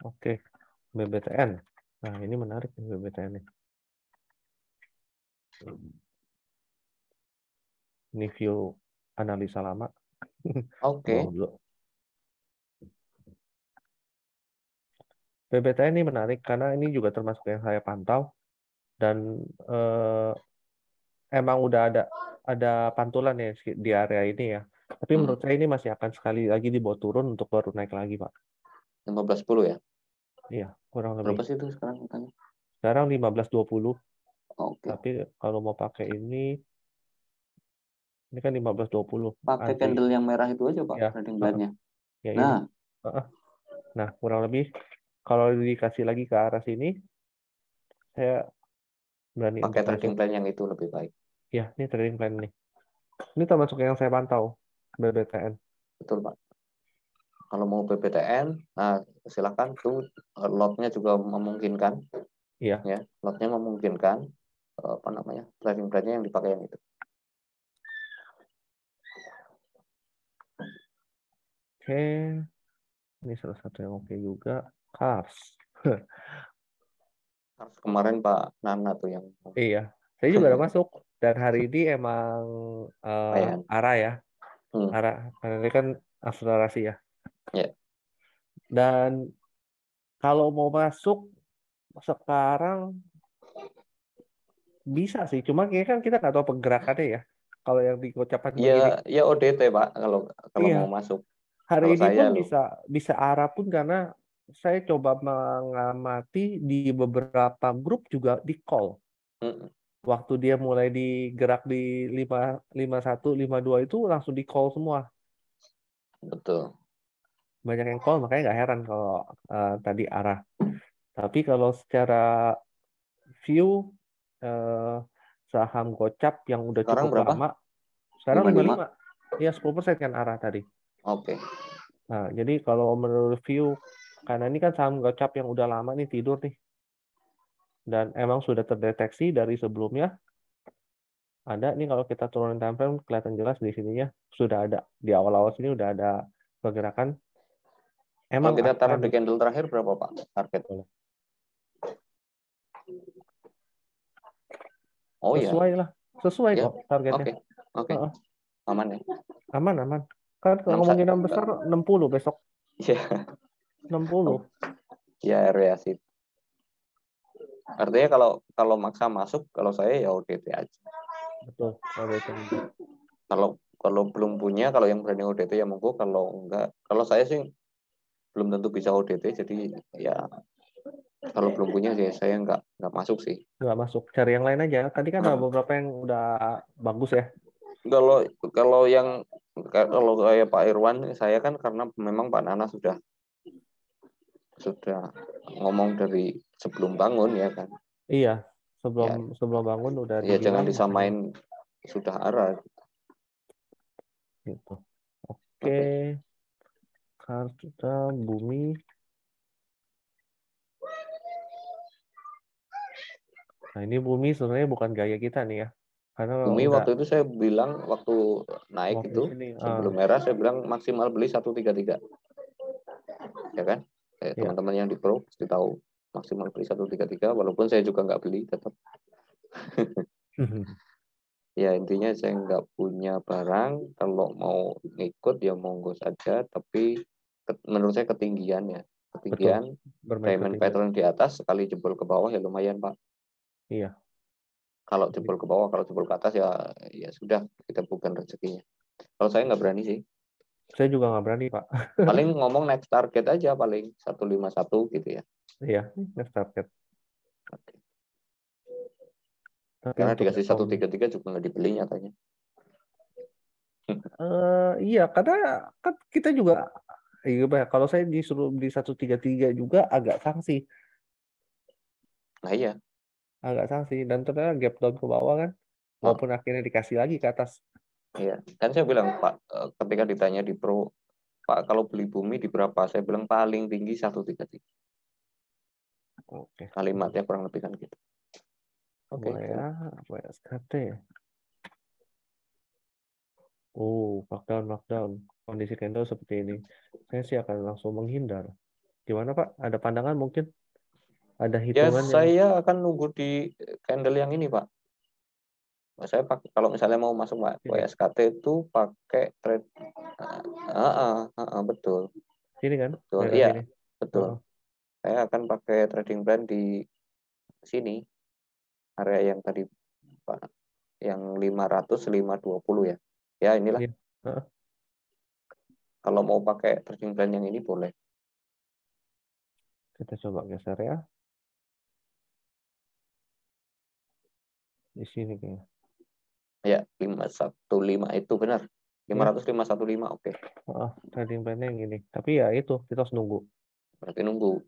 Oke. BBTN. Nah, ini menarik nih BBTN ini. Ini view analisa lama. Oke. BBTN ini menarik karena ini juga termasuk yang saya pantau dan emang udah ada pantulan ya di area ini ya. Tapi menurut saya ini masih akan sekali lagi dibawa turun untuk baru naik lagi, Pak. 15.10 ya? Iya, kurang lebih. Berapa sih itu sekarang katanya? Sekarang 15.20. Oke. Tapi kalau mau pakai ini kan 15.20 Pakai anti. candle yang merah itu aja Pak, Ya, trading plan-nya. ya ini. Nah, Nah, kurang lebih kalau dikasih lagi ke arah sini, saya berani pakai untuk trading masuk. plan yang itu lebih baik. Ya, ini trading plan nih. Ini termasuk yang saya pantau, BBTN. Betul Pak. Kalau mau BBTN, nah silakan tuh lotnya juga memungkinkan. Iya. Ya, lotnya memungkinkan trading plan-nya yang dipakai yang itu. Oke, ini salah satu yang oke juga. Cars. Kemarin Pak Nana tuh yang Iya, saya juga udah masuk. Dan hari ini emang arah ya. Arah, karena ini kan akselerasi ya. Ya. Dan kalau mau masuk sekarang bisa sih. Cuma kayaknya kan kita nggak tahu pergerakannya ya. Kalau yang di gocapan begini. Ya ODT Pak kalau Iya. mau masuk. Hari Kalau ini saya pun loh. bisa arah pun karena saya coba mengamati di beberapa grup juga di call. Waktu dia mulai digerak di 51, 52 itu langsung di call semua. Betul. Banyak yang call, makanya nggak heran kalau tadi arah. Tapi kalau secara view saham gocap yang udah Sekarang cukup berapa? lama, sekarang 55. Ya 10% kan arah tadi. Oke. Nah, jadi kalau menurut view, karena ini kan saham gocap yang udah lama nih tidur nih. Dan emang sudah terdeteksi dari sebelumnya. Ada nih kalau kita turunin time frame kelihatan jelas di sininya sudah ada. Di awal-awal sini udah ada pergerakan. Kalau Emang kita taruh akan di candle terakhir berapa Pak target? Oh ya. Sesuai Ya. kok targetnya. Oke. Aman ya. Aman. Kan kemungkinan besar 60 besok. Iya. 60. Ya area sih. Artinya kalau maksa masuk, kalau saya ya ODT aja. Betul, ODT. Kalau belum punya, kalau yang berani ODT ya monggo, kalau enggak, kalau saya sih belum tentu bisa ODT, jadi ya kalau belum punya sih saya enggak masuk sih. Nggak masuk, cari yang lain aja. Tadi kan ada beberapa yang udah bagus ya. Kalau yang Kalau kayak Pak Irwan, saya kan karena memang Pak Nana sudah ngomong dari sebelum bangun ya kan. Iya, Ya, sebelum bangun udah ya jangan dibilang makanya disamain sudah arah. gitu. Oke, Oke. kartu bumi. Nah, ini bumi sebenarnya bukan gaya kita nih ya. Karena Bumi udah waktu itu saya bilang waktu naik waktu itu sini. sebelum merah saya bilang maksimal beli 133, ya kan? Ya. Teman-teman yang di Pro pasti tahu maksimal beli 133, walaupun saya juga nggak beli tetap. Ya intinya saya nggak punya barang, kalau mau ngikut ya monggo saja, tapi menurut saya ketinggian ya, Betul. ketinggian Bermain diamond ketinggian. pattern di atas sekali jebol ke bawah ya lumayan Pak. Iya. Kalau jebol ke bawah, kalau jebol ke atas ya ya sudah, kita bukan rezekinya. Kalau saya nggak berani sih. Saya juga nggak berani, Pak. Paling ngomong next target aja paling 151 gitu ya. Iya, next target. Tapi Karena untuk dikasih yang 133 juga nggak dibeli nyatanya. iya, karena kan kita juga iya, Pak, kalau saya disuruh beli 133 juga Nah iya, agak sanksi dan ternyata gap down ke bawah kan, oh, walaupun akhirnya dikasih lagi ke atas. iya. Kan saya bilang Pak, ketika ditanya di Pro, Pak kalau beli bumi di berapa? Saya bilang paling tinggi 133. Oke, Kalimatnya kurang lebih kan gitu. Oke, boleh ya, silakan. apa ya, SKT. Markdown. Kondisi candle seperti ini. Saya sih akan langsung menghindar. Gimana, Pak? Ada pandangan mungkin? Ada Ya hitungan yang saya akan nunggu di candle yang ini Pak. Saya pakai, kalau misalnya mau masuk Pak, ini? WSKT itu pakai trade. Betul, Sini kan? betul. Daerah Iya, sini. betul. Heeh. Saya akan pakai trading plan di sini, area yang tadi Pak, yang 500 520 ya. Ya inilah, Iya. Heeh. kalau mau pakai trading plan yang ini boleh. Kita coba geser ya. Di sini kayaknya. Ya, 515 itu benar. Ya, 500 515 oke. trading plan-nya yang ini. Tapi ya itu, kita harus nunggu. Berarti nunggu.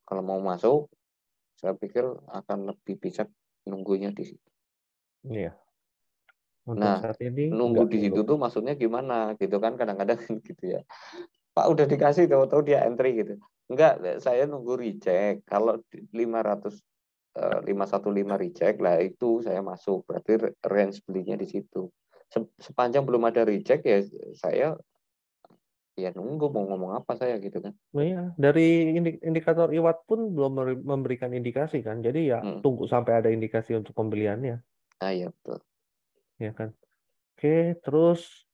Kalau mau masuk, saya pikir akan lebih bijak nunggunya di situ. Iya. Untuk Nah, saat ini nunggu enggak di dulu. situ tuh maksudnya gimana gitu kan, kadang-kadang gitu ya. Pak udah dikasih tahu-tahu dia entry gitu. Enggak, saya nunggu reject. Kalau 500 515 reject lah itu saya masuk. Berarti range belinya di situ. Sepanjang belum ada reject ya saya ya nunggu mau ngomong apa saya gitu kan. Nah, iya. Dari indikator IWAT pun belum memberikan indikasi kan. Jadi ya Hmm. tunggu sampai ada indikasi untuk pembeliannya. Ah iya betul. Ya kan. Oke, terus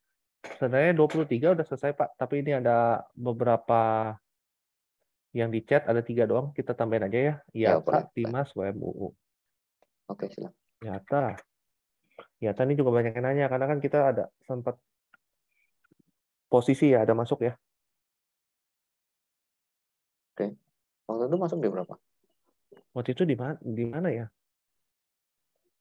sebenarnya 23 udah selesai Pak. Tapi ini ada beberapa yang di chat, ada 3 doang. Kita tambahin aja ya. Ya IATA, boleh. Timas, WMUU. Oke silakan. IATA. IATA ini juga banyak yang nanya. Karena kan kita ada sempat posisi ya, ada masuk ya. Oke. Waktu itu masuk di berapa? Waktu itu di mana ya?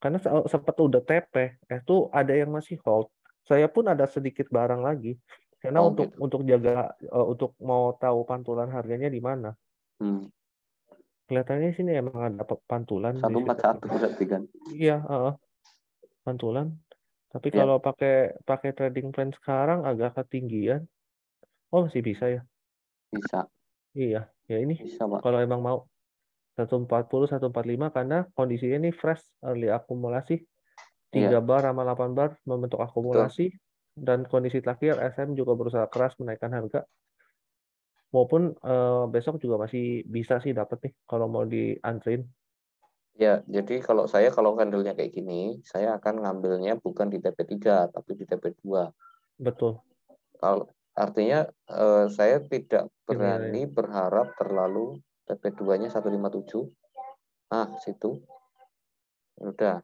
Karena sempat udah TP, itu ada yang masih hold. Saya pun ada sedikit barang lagi. Karena Oh untuk gitu. jaga untuk mau tahu pantulan harganya di mana. Hmm. Kelihatannya sini emang ada pantulan di sekitar 141 sini. berarti kan. Iya, pantulan. Tapi Ya kalau pakai pakai trading plan sekarang agak ketinggian. Oh, masih bisa ya. bisa. Iya, ya ini Bisa Pak. kalau emang mau 140 145 karena kondisinya ini fresh early akumulasi. 3 Iya bar sama 8 bar membentuk betul. akumulasi, dan kondisi terakhir SM juga berusaha keras menaikkan harga, maupun besok juga masih bisa sih dapat nih kalau mau diantrin. Ya, jadi kalau candlenya kayak gini, saya akan ngambilnya bukan di TP3 tapi di TP2. Betul, Kalau artinya saya tidak ininya berani berharap terlalu TP2-nya 157. Ah, situ udah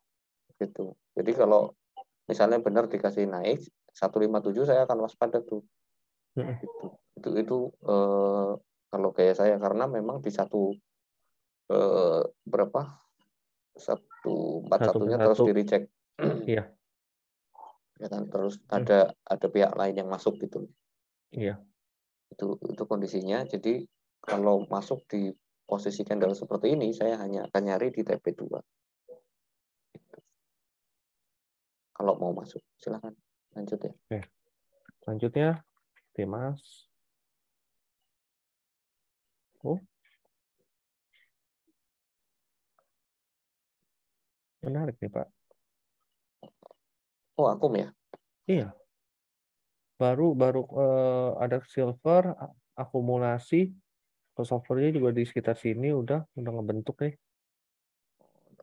gitu. Jadi kalau misalnya benar dikasih naik 157 saya akan waspada tuh. ya. Itu kalau kayak saya karena memang di berapa 141-nya terus 141, di reject. iya. ya kan, terus ada pihak lain yang masuk gitu. Iya. Itu kondisinya. Jadi kalau masuk di posisi candle seperti ini, saya hanya akan nyari di TP2. Kalau mau masuk, silahkan lanjut ya. Oke. Selanjutnya, Mas. Oh, menarik nih, Pak. Oh, akum ya? Iya. Baru ada silver, akumulasi, crossover-nya juga di sekitar sini udah ngebentuk nih.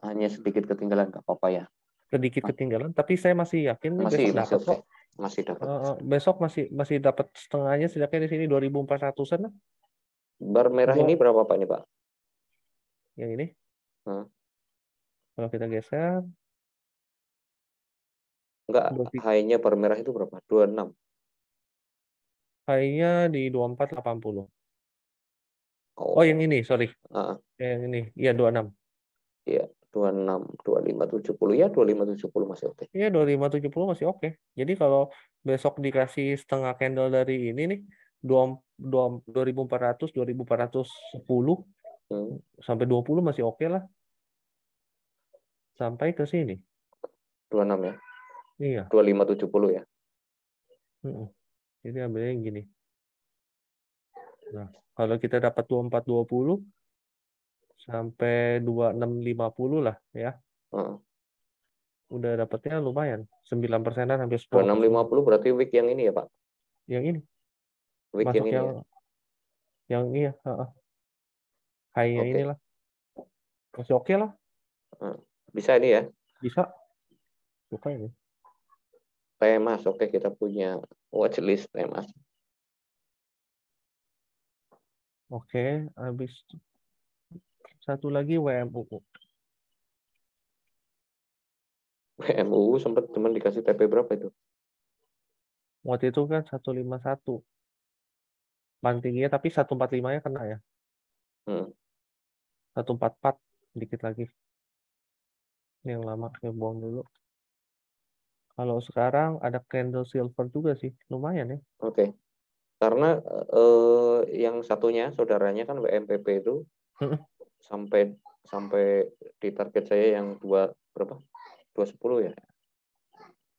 Hanya sedikit ketinggalan, nggak apa-apa ya. Sedikit ketinggalan, tapi saya masih yakin nih besok dapat Oke. kok. Masih dapat. Besok masih dapat setengahnya, setidaknya di sini 2.400-an lah. Bar merah ini berapa Pak ini Pak? Yang ini. Kalau kita geser. Enggak, high-nya bar merah itu berapa? 26. High-nya di 2480. Oh, yang ini, sorry. Yang ini, iya 26. Iya, 26, 2570 ya, 2570 masih oke. Iya, 2570 masih oke. Jadi kalau besok dikasih setengah candle dari ini nih, 2400, 2410 sampai 20 masih oke lah. Sampai ke sini. 26 ya? Iya. 2570 ya? Jadi ambilnya yang gini. Nah, kalau kita dapat 2420 sampai 2650 lah ya. Udah dapatnya lumayan. 9%-an hampir 10%. 2650 berarti week yang ini ya, Pak? Yang ini. Week masuk yang ini yang iya, high-nya inilah. Masih oke lah. Bisa ini ya? Bisa. Suka ini. Temas, oke, kita punya watchlist Temas. Oke, habis satu lagi WMUU. WMUU sempat teman dikasih TP berapa itu? Waktu itu kan 151. Paling tingginya, tapi 145-nya kena ya. 144 dikit lagi. Yang lama saya buang dulu. Kalau sekarang ada candle silver juga sih, lumayan ya. Oke. Karena yang satunya saudaranya kan WMPP itu sampai di target saya yang berapa? 210 ya?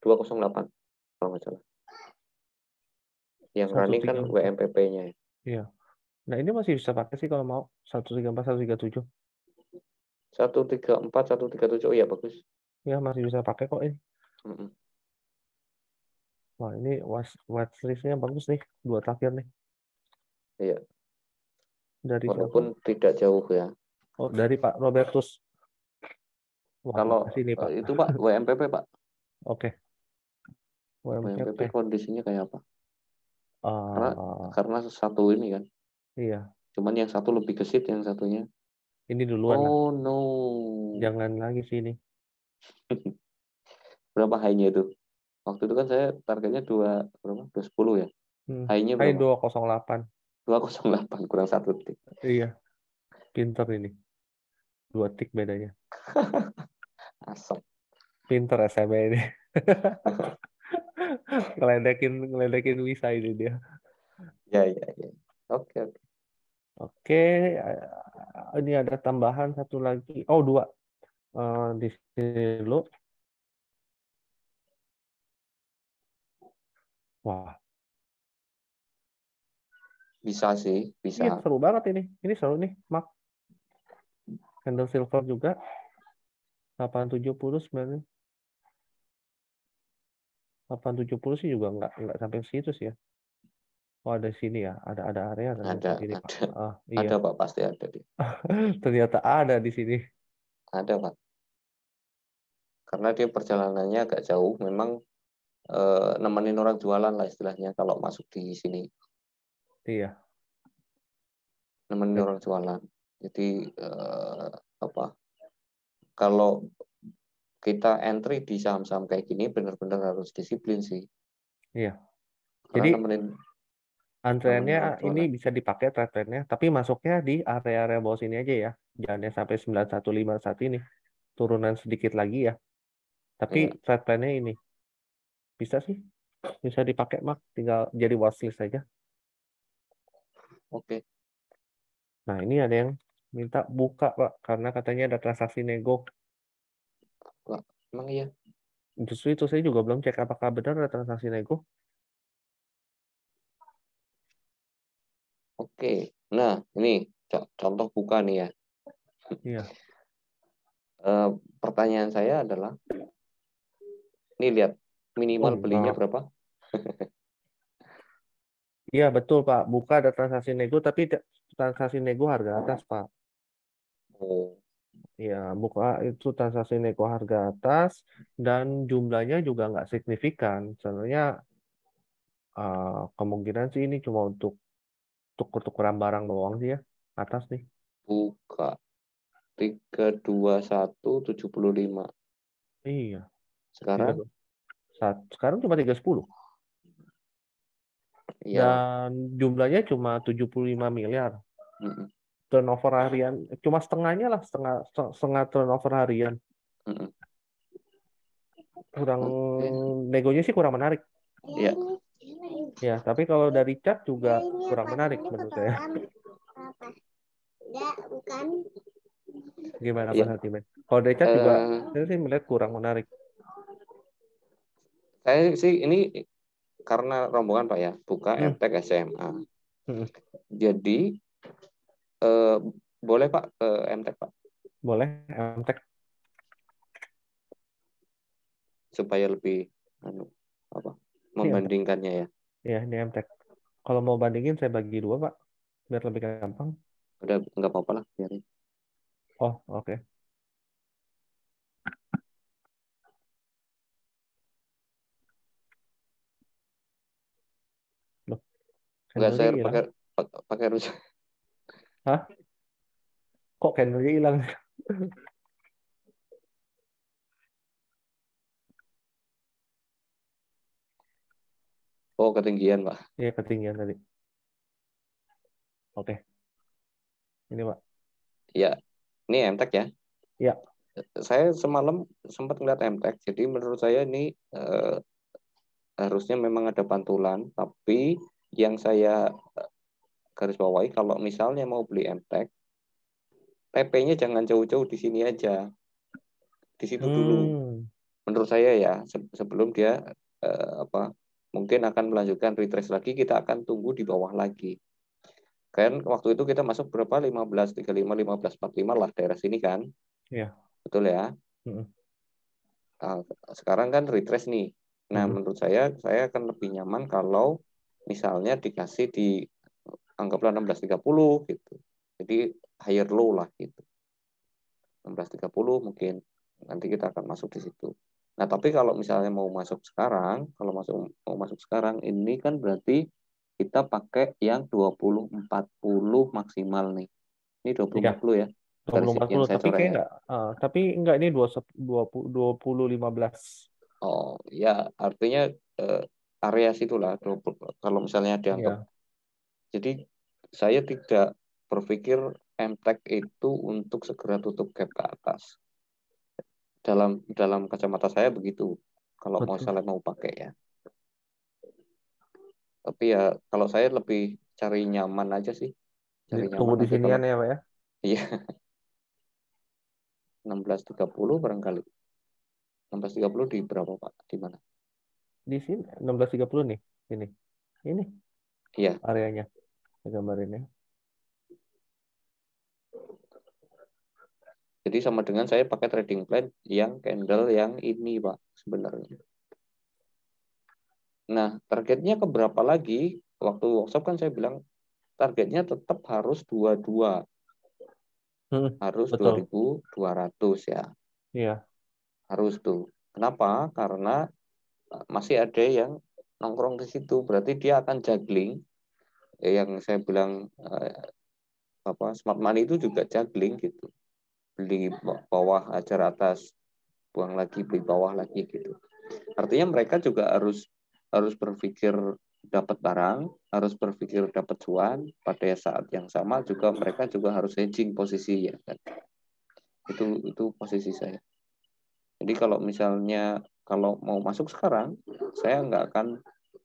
208 kalau nggak salah. Yang running kan WMPP-nya ya. Iya. Nah, ini masih bisa pakai sih kalau mau 134, 137. 134, 137, oh iya bagus. Ya, masih bisa pakai kok ini. Wah, ini watchlist-nya bagus nih, 2 terakhir nih. Iya. Dari walaupun tidak jauh ya. Oh, dari Pak Robertus. Wah, kalau sini, Pak. itu Pak, WMPP Pak. Oke. WMPP kondisinya kayak apa? Karena satu ini kan. Iya. Cuman yang satu lebih gesit, yang satunya. Ini duluan. Oh no. Jangan lagi sini. Berapa high-nya itu? Waktu itu kan saya targetnya 210 ya. High-nya berapa? 208. 208 kurang 1 tik. Iya. Pinter ini. 2 tik bedanya. Asap. Pinter SMA ini. ngeledekin Wisa ini dia. Ya. Oke. Oke, ini ada tambahan satu lagi. Oh, 2. Di sini dulu. Wah. Bisa sih, bisa. Iya, seru banget ini. Ini seru nih, Mark. Candle silver juga. 870 sebenarnya. 870 sih juga nggak sampai situ sih ya. Oh, ada sini ya, ada area Ada, sini, Pak. Iya. Ada Pak, pasti ada. Ternyata ada di sini. Ada Pak. Karena dia perjalanannya agak jauh, memang nemenin orang jualan lah istilahnya kalau masuk di sini. Iya. Nemenin orang jualan. Jadi kalau kita entry di saham-saham kayak gini benar-benar harus disiplin sih. Iya. Karena Jadi antreannya ini bisa dipakai trade plan-nya, tapi masuknya di area-area bawah sini aja ya. Jangan sampai 915 saat ini. Turunan sedikit lagi ya. Tapi trade plan-nya ini. Bisa sih, bisa dipakai Mak, tinggal jadi watchlist saja. Oke. Nah ini ada yang minta buka Pak, karena katanya ada transaksi nego. Wah, emang iya. Justru itu saya juga belum cek apakah benar ada transaksi nego. Oke. Nah, ini contoh buka nih ya. Iya. Pertanyaan saya adalah, ini lihat Oh, minimal belinya berapa? iya betul Pak, buka ada transaksi nego, tapi transaksi nego harga atas Pak. Oh, Ya, buka itu transaksi nego harga atas dan jumlahnya juga nggak signifikan. Sebenarnya kemungkinan sih ini cuma untuk tuker-tukeran barang doang sih ya, atas nih. buka 32175. Iya, tiga Sekarang tuh. Sekarang cuma 310 ya, dan jumlahnya cuma 75 miliar. mm-mm, Turnover harian cuma setengahnya lah, setengah setengah turnover harian. mm-mm. Kurang Oke, negonya sih kurang menarik. ya, Ya, tapi kalau dari chat juga kurang menarik menurut saya. Gimana ya. Pak Satimen? Kalau dari chat juga Eh, saya sih melihat kurang menarik. saya sih ini karena rombongan Pak ya, buka Hmm, MTek SMA. hmm, Jadi eh, boleh Pak ke MTek Pak, boleh MTech. supaya lebih anu, apa, Ini MTech. membandingkannya ya. Ya, ini MTech. Kalau mau bandingin saya bagi dua Pak, biar lebih gampang. Udah nggak apa-apa lah, biarin. Oh, oke. Loh, Nggak, candlenya saya hilang. pakai pakai rusak. Hah? Kok candlenya hilang? Oh, ketinggian Pak. Ya, ketinggian tadi. Oke, ini Pak. Ya, ini MTek ya. Ya, Saya semalam sempat ngeliat MTek, jadi menurut saya ini harusnya memang ada pantulan, tapi yang saya garis bawahi, kalau misalnya mau beli MTek, TP-nya jangan jauh-jauh, di sini aja, di situ dulu. hmm, Menurut saya ya, sebelum dia apa, mungkin akan melanjutkan retrace lagi, kita akan tunggu di bawah lagi. Kan waktu itu kita masuk berapa? 15.35, 15.45 lah daerah sini kan. ya. Betul ya. Hmm, Nah, sekarang kan retrace nih. Nah, hmm. menurut saya akan lebih nyaman kalau misalnya dikasih di, anggaplah 16.30 gitu. Jadi higher low lah gitu. 16.30 mungkin nanti kita akan masuk di situ. Nah, tapi kalau misalnya mau masuk sekarang, kalau mau masuk sekarang ini kan berarti kita pakai yang 20.40 maksimal nih. Ini Iya, 20.40 ya. Garis yang 20-40. saya Tapi coret kayak ya. nggak. Tapi nggak ini 20-15. Oh, ya artinya eh, area situlah 20, kalau misalnya dianggap. Iya, Jadi saya tidak berpikir MTech itu untuk segera tutup gap ke atas. Dalam kacamata saya begitu. Kalau mau betul. misalnya mau pakai ya. Tapi ya kalau saya lebih cari nyaman aja sih. Cari Tunggu nyaman di nanti kalau sinian ya Pak ya. iya 16.30 barangkali. 16.30 di berapa Pak? Di mana? Di sini 16.30 nih. Ini Iya. areanya. Saya gambarin ya. Jadi sama dengan saya pakai trading plan yang candle yang ini Pak sebenarnya. Nah, targetnya ke berapa lagi? Waktu workshop kan saya bilang targetnya tetap harus 22, Hmm, harus betul. 2.200 ya. Iya. Harus tuh. Kenapa? Karena masih ada yang nongkrong di situ. Berarti dia akan juggling. Yang saya bilang apa, smart money itu juga juggling gitu. Beli bawah, ajar atas, buang lagi, beli bawah lagi gitu. Artinya mereka juga harus harus berpikir dapat barang, harus berpikir dapat cuan, pada saat yang sama juga mereka juga harus hedging posisi ya kan. Itu posisi saya. Jadi kalau misalnya kalau mau masuk sekarang, saya nggak akan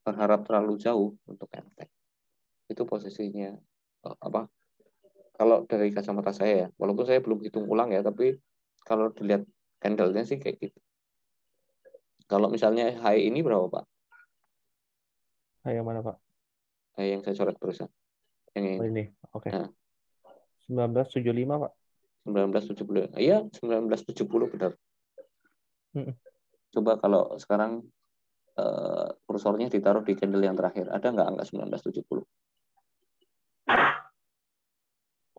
berharap terlalu jauh untuk enteng. Itu posisinya apa? Kalau dari kacamata saya ya, walaupun saya belum hitung ulang ya, tapi kalau dilihat candle-nya sih kayak gitu. Kalau misalnya high ini berapa Pak? Yang mana Pak? High yang saya coret barusan. Yang Oh ini. ini, oke. Nah, 1975 Pak. 1970. Iya, 1970 benar. Mm-mm. Coba kalau sekarang kursornya ditaruh di candle yang terakhir. Ada nggak angka 1970?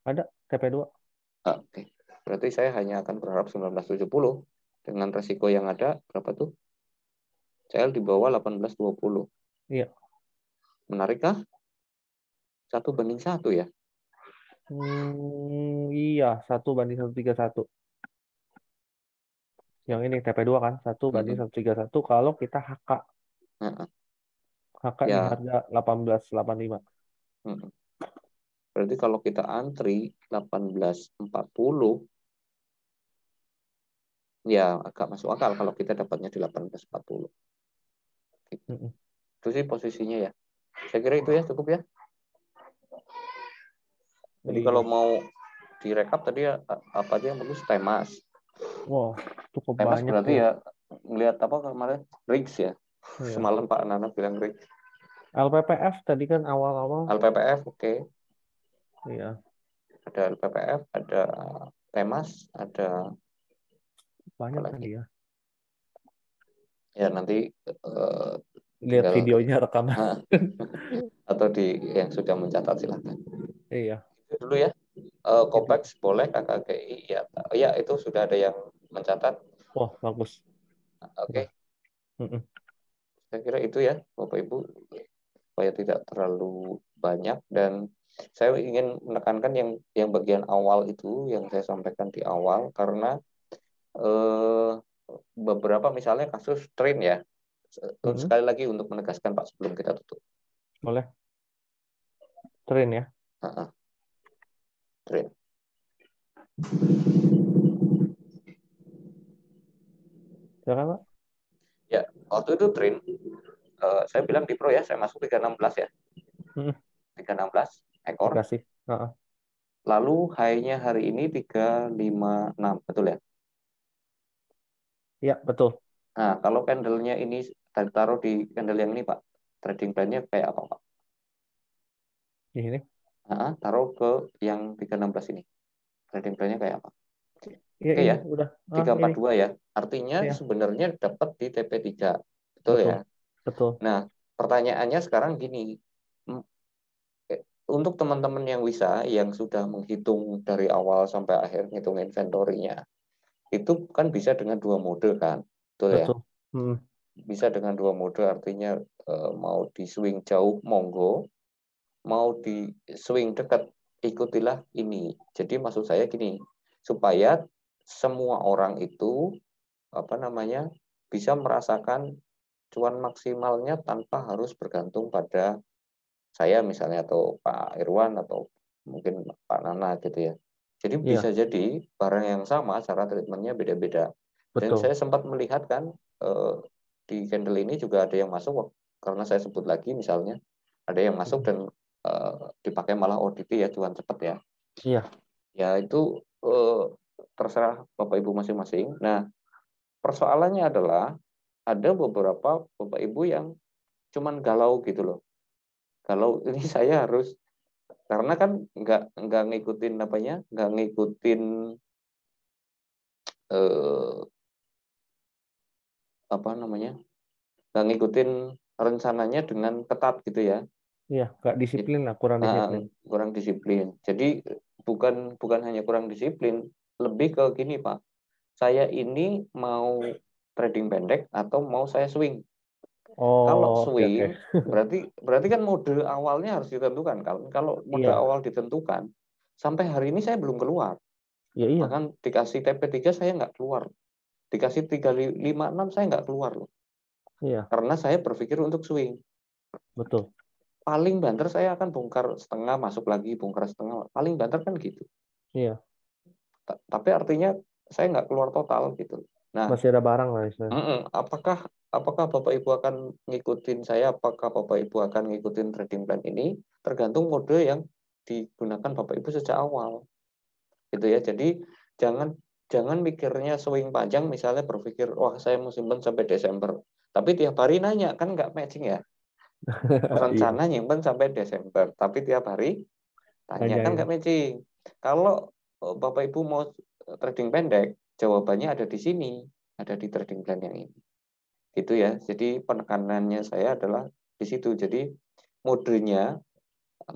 Ada TP2. Oke. Berarti saya hanya akan berharap 1970 dengan resiko yang ada berapa tuh? CL di bawah 1820. Iya. Menarikkah? 1:1 ya? Iya, 1:131. Yang ini TP2 kan, 1:131 kalau kita HK. Nah, HK di ya. harga 1885. Berarti kalau kita antri 1840, ya agak masuk akal kalau kita dapatnya di 1840. Mm-mm. Itu sih posisinya ya. Saya kira itu ya cukup ya. Jadi kalau Iya. mau direkap tadi ya, apa aja yang bagus? Temas. Wah, cukup Temas banyak berarti tuh. ya ngelihat apa kemarin? Rigs ya. Iya. Semalam Pak Nana bilang Rigs. LPPF tadi kan awal-awal. LPPF oke. Iya, Ada LPPF, ada Temas, ada apa banyak lagi? tadi ya. Ya nanti Lihat tinggal videonya rekaman. atau di yang sudah mencatat silakan. Iya. Itu dulu ya. Itu. Kopex boleh, KKGI ya. Ya itu sudah ada yang mencatat. Wah, bagus. Udah. Oke, Mm-mm. saya kira itu ya Bapak Ibu, supaya tidak terlalu banyak. Dan saya ingin menekankan yang bagian awal itu yang saya sampaikan di awal, karena eh, beberapa misalnya kasus train ya. Mm-mm. Sekali lagi untuk menegaskan Pak sebelum kita tutup. Boleh. Tren ya. Train. Silakan, Pak. Ya, waktu itu train, saya bilang di pro ya, saya masuk 316 ya. Mm-mm. 316 ekor. Dikasih. Heeh. Lalu high-nya hari ini 356, betul ya? Iya, betul. Nah, kalau candle-nya ini taruh di candle yang ini, Pak. Trading plan-nya kayak apa, Pak? Di sini. Nah, taruh ke yang 316 ini. Trading plan-nya kayak apa? Iya, Oke ini ya, udah. Ini. 342 ya. Artinya Iya, sebenarnya dapat di TP3. Betul ya? betul. Betul. Nah, pertanyaannya sekarang gini. Untuk teman-teman yang bisa, yang sudah menghitung dari awal sampai akhir, ngitung inventory-nya, itu kan bisa dengan dua mode kan? Betul ya? Betul. Mm. Bisa dengan dua mode, artinya mau di swing jauh monggo, mau di swing dekat ikutilah ini. Jadi maksud saya gini, supaya semua orang itu apa namanya bisa merasakan cuan maksimalnya tanpa harus bergantung pada saya misalnya atau Pak Irwan atau mungkin Pak Nana gitu ya. Jadi bisa Iya, jadi barang yang sama cara treatmentnya beda-beda. Dan betul. saya sempat melihat kan di candle ini juga ada yang masuk, karena saya sebut lagi misalnya ada yang masuk Mm. dan dipakai malah ODP ya, cuan cepat ya. Iya. Ya itu terserah Bapak Ibu masing-masing. Nah, persoalannya adalah ada beberapa Bapak Ibu yang cuman galau gitu loh. Kalau ini saya harus, karena kan nggak ngikutin apanya, nggak ngikutin eh, apa namanya, nggak ngikutin rencananya dengan ketat gitu ya. Iya, nggak Jadi, disiplin lah, kurang disiplin. kurang disiplin. Jadi bukan bukan hanya kurang disiplin, lebih ke gini Pak, saya ini mau trading pendek atau mau saya swing. Kalau Oh, oke, oke. swing berarti berarti kan mode awalnya harus ditentukan. Kalau mode Iya, awal ditentukan, sampai hari ini saya belum keluar. iya, iya, Bahkan dikasih TP3 saya nggak keluar. Dikasih 356 saya nggak keluar loh. iya, Karena saya berpikir untuk swing. betul. Paling banter saya akan bongkar setengah, masuk lagi, bongkar setengah. Paling banter kan gitu. Iya, Tapi artinya saya nggak keluar total gitu. Nah, Masih ada barang lah istilahnya. apakah apakah Bapak Ibu akan ngikutin saya? Apakah Bapak Ibu akan ngikutin trading plan ini? Tergantung mode yang digunakan Bapak Ibu sejak awal, gitu ya. Jadi jangan jangan mikirnya swing panjang, misalnya berpikir wah saya mau simpan sampai Desember, tapi tiap hari nanya, kan nggak matching ya. Iya, Rencana nyimpen sampai Desember, tapi tiap hari tanya, kan nanyain. nggak matching. Kalau Bapak Ibu mau trading pendek, jawabannya ada di sini, ada di trading plan yang ini. Gitu ya. Jadi penekanannya saya adalah di situ. Jadi modenya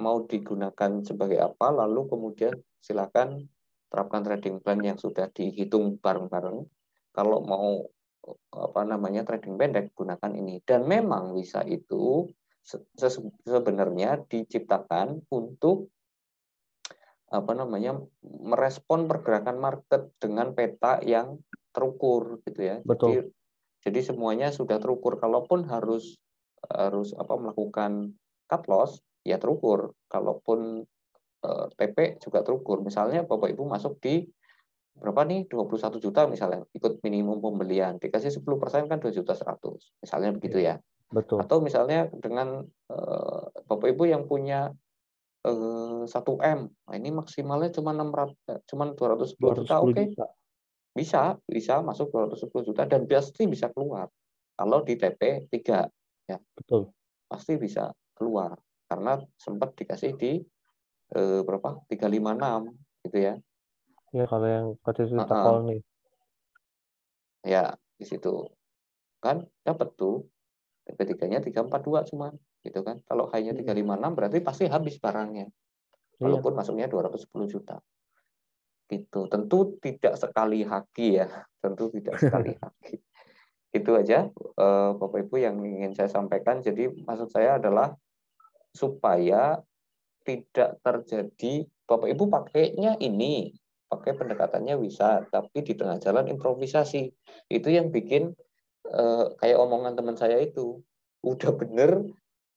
mau digunakan sebagai apa, lalu kemudian silakan terapkan trading plan yang sudah dihitung bareng-bareng. Kalau mau apa namanya trading pendek, gunakan ini. Dan memang Wisa itu sebenarnya diciptakan untuk apa namanya merespon pergerakan market dengan peta yang terukur gitu ya. Betul. Jadi semuanya sudah terukur. Kalaupun harus harus apa melakukan cut loss ya terukur. Kalaupun TP juga terukur. Misalnya Bapak Ibu masuk di berapa nih 21 juta misalnya ikut minimum pembelian dikasih 10% kan 2.100.000 misalnya begitu Iya, ya. betul. Atau misalnya dengan Bapak Ibu yang punya 1 M. Nah, ini maksimalnya cuma 600, cuma 210 juta. 210 Oke, juta. bisa masuk 210 juta dan pasti bisa keluar. Kalau di TP 3 ya, Betul. pasti bisa keluar karena sempat dikasih di berapa? 356 gitu ya. Ya kalau yang kita Heeh. call nih. Ya, di situ kan dapat tuh TP3-nya 342 cuma gitu kan. Kalau hanya Iya. 356 berarti pasti habis barangnya. Iya. Walaupun masuknya 210 juta. Gitu. Tentu tidak sekali haki ya. Tentu tidak sekali haki. Itu aja Bapak Ibu yang ingin saya sampaikan. Jadi maksud saya adalah supaya tidak terjadi Bapak Ibu pakainya ini, pakai pendekatannya bisa, tapi di tengah jalan improvisasi. Itu yang bikin kayak omongan teman saya itu. Udah bener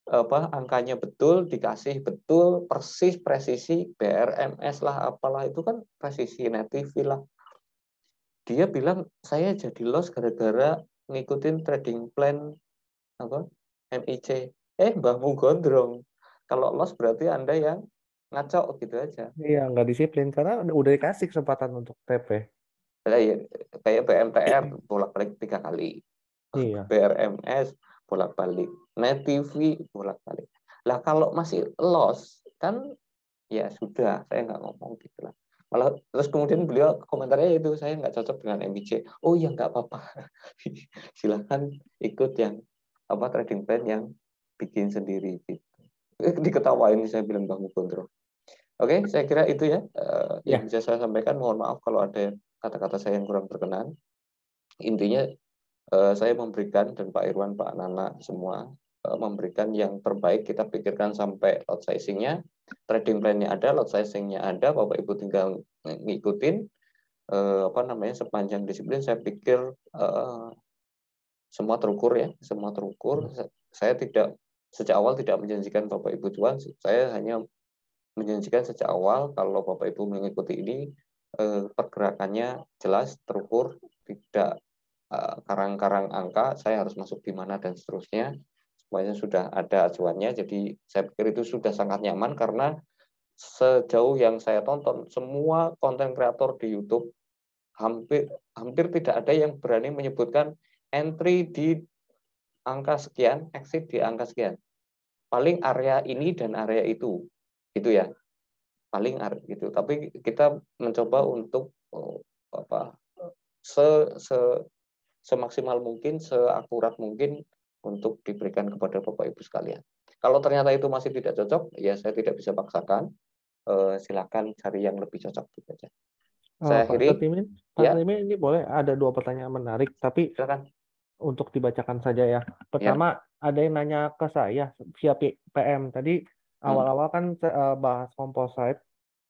apa angkanya betul, dikasih betul, persis presisi BRMS lah apalah itu kan presisi net TV lah. Dia bilang saya jadi loss gara-gara ngikutin trading plan apa MIC. Mbahmu gondrong. Kalau loss berarti Anda yang ngaco gitu aja. Iya, nggak disiplin karena udah dikasih kesempatan untuk TP. Kayak BMTR bolak-balik 3 kali. Iya. BRMS bolak-balik. Net TV bolak-balik. Lah kalau masih loss kan ya sudah saya nggak ngomong gitu lah. Malah terus kemudian beliau komentarnya itu saya nggak cocok dengan MIC. Oh ya nggak apa-apa. Silahkan ikut yang apa trading plan yang bikin sendiri gitu. Diketawain saya bilang Bang Gondro. Oke, saya kira itu ya yang Ya. bisa saya sampaikan. Mohon maaf kalau ada kata-kata saya yang kurang berkenan. Intinya saya memberikan dan Pak Irwan, Pak Nana semua memberikan yang terbaik. Kita pikirkan sampai lot sizing-nya, trading plan-nya ada, lot sizing-nya ada. Bapak Ibu tinggal ngikutin apa namanya sepanjang disiplin. Saya pikir semua terukur ya, semua terukur. Saya tidak sejak awal tidak menjanjikan Bapak Ibu cuan. Saya hanya menjanjikan sejak awal kalau Bapak Ibu mengikuti ini pergerakannya jelas terukur, tidak karang-karang angka, saya harus masuk di mana dan seterusnya. Semuanya sudah ada acuannya, jadi saya pikir itu sudah sangat nyaman karena sejauh yang saya tonton, semua konten kreator di YouTube hampir hampir tidak ada yang berani menyebutkan entry di angka sekian, exit di angka sekian. Paling area ini dan area itu, gitu ya. Paling area gitu. Tapi kita mencoba untuk apa se, se semaksimal mungkin, seakurat mungkin untuk diberikan kepada Bapak Ibu sekalian. Kalau ternyata itu masih tidak cocok, ya saya tidak bisa paksakan. Silakan cari yang lebih cocok gitu aja. Saya Pak akhiri, Setimin, ya ini boleh ada 2 pertanyaan menarik, tapi silakan. untuk dibacakan saja ya. Ya, Pertama, ada yang nanya ke saya via PM. Tadi hmm, awal-awal kan bahas composite,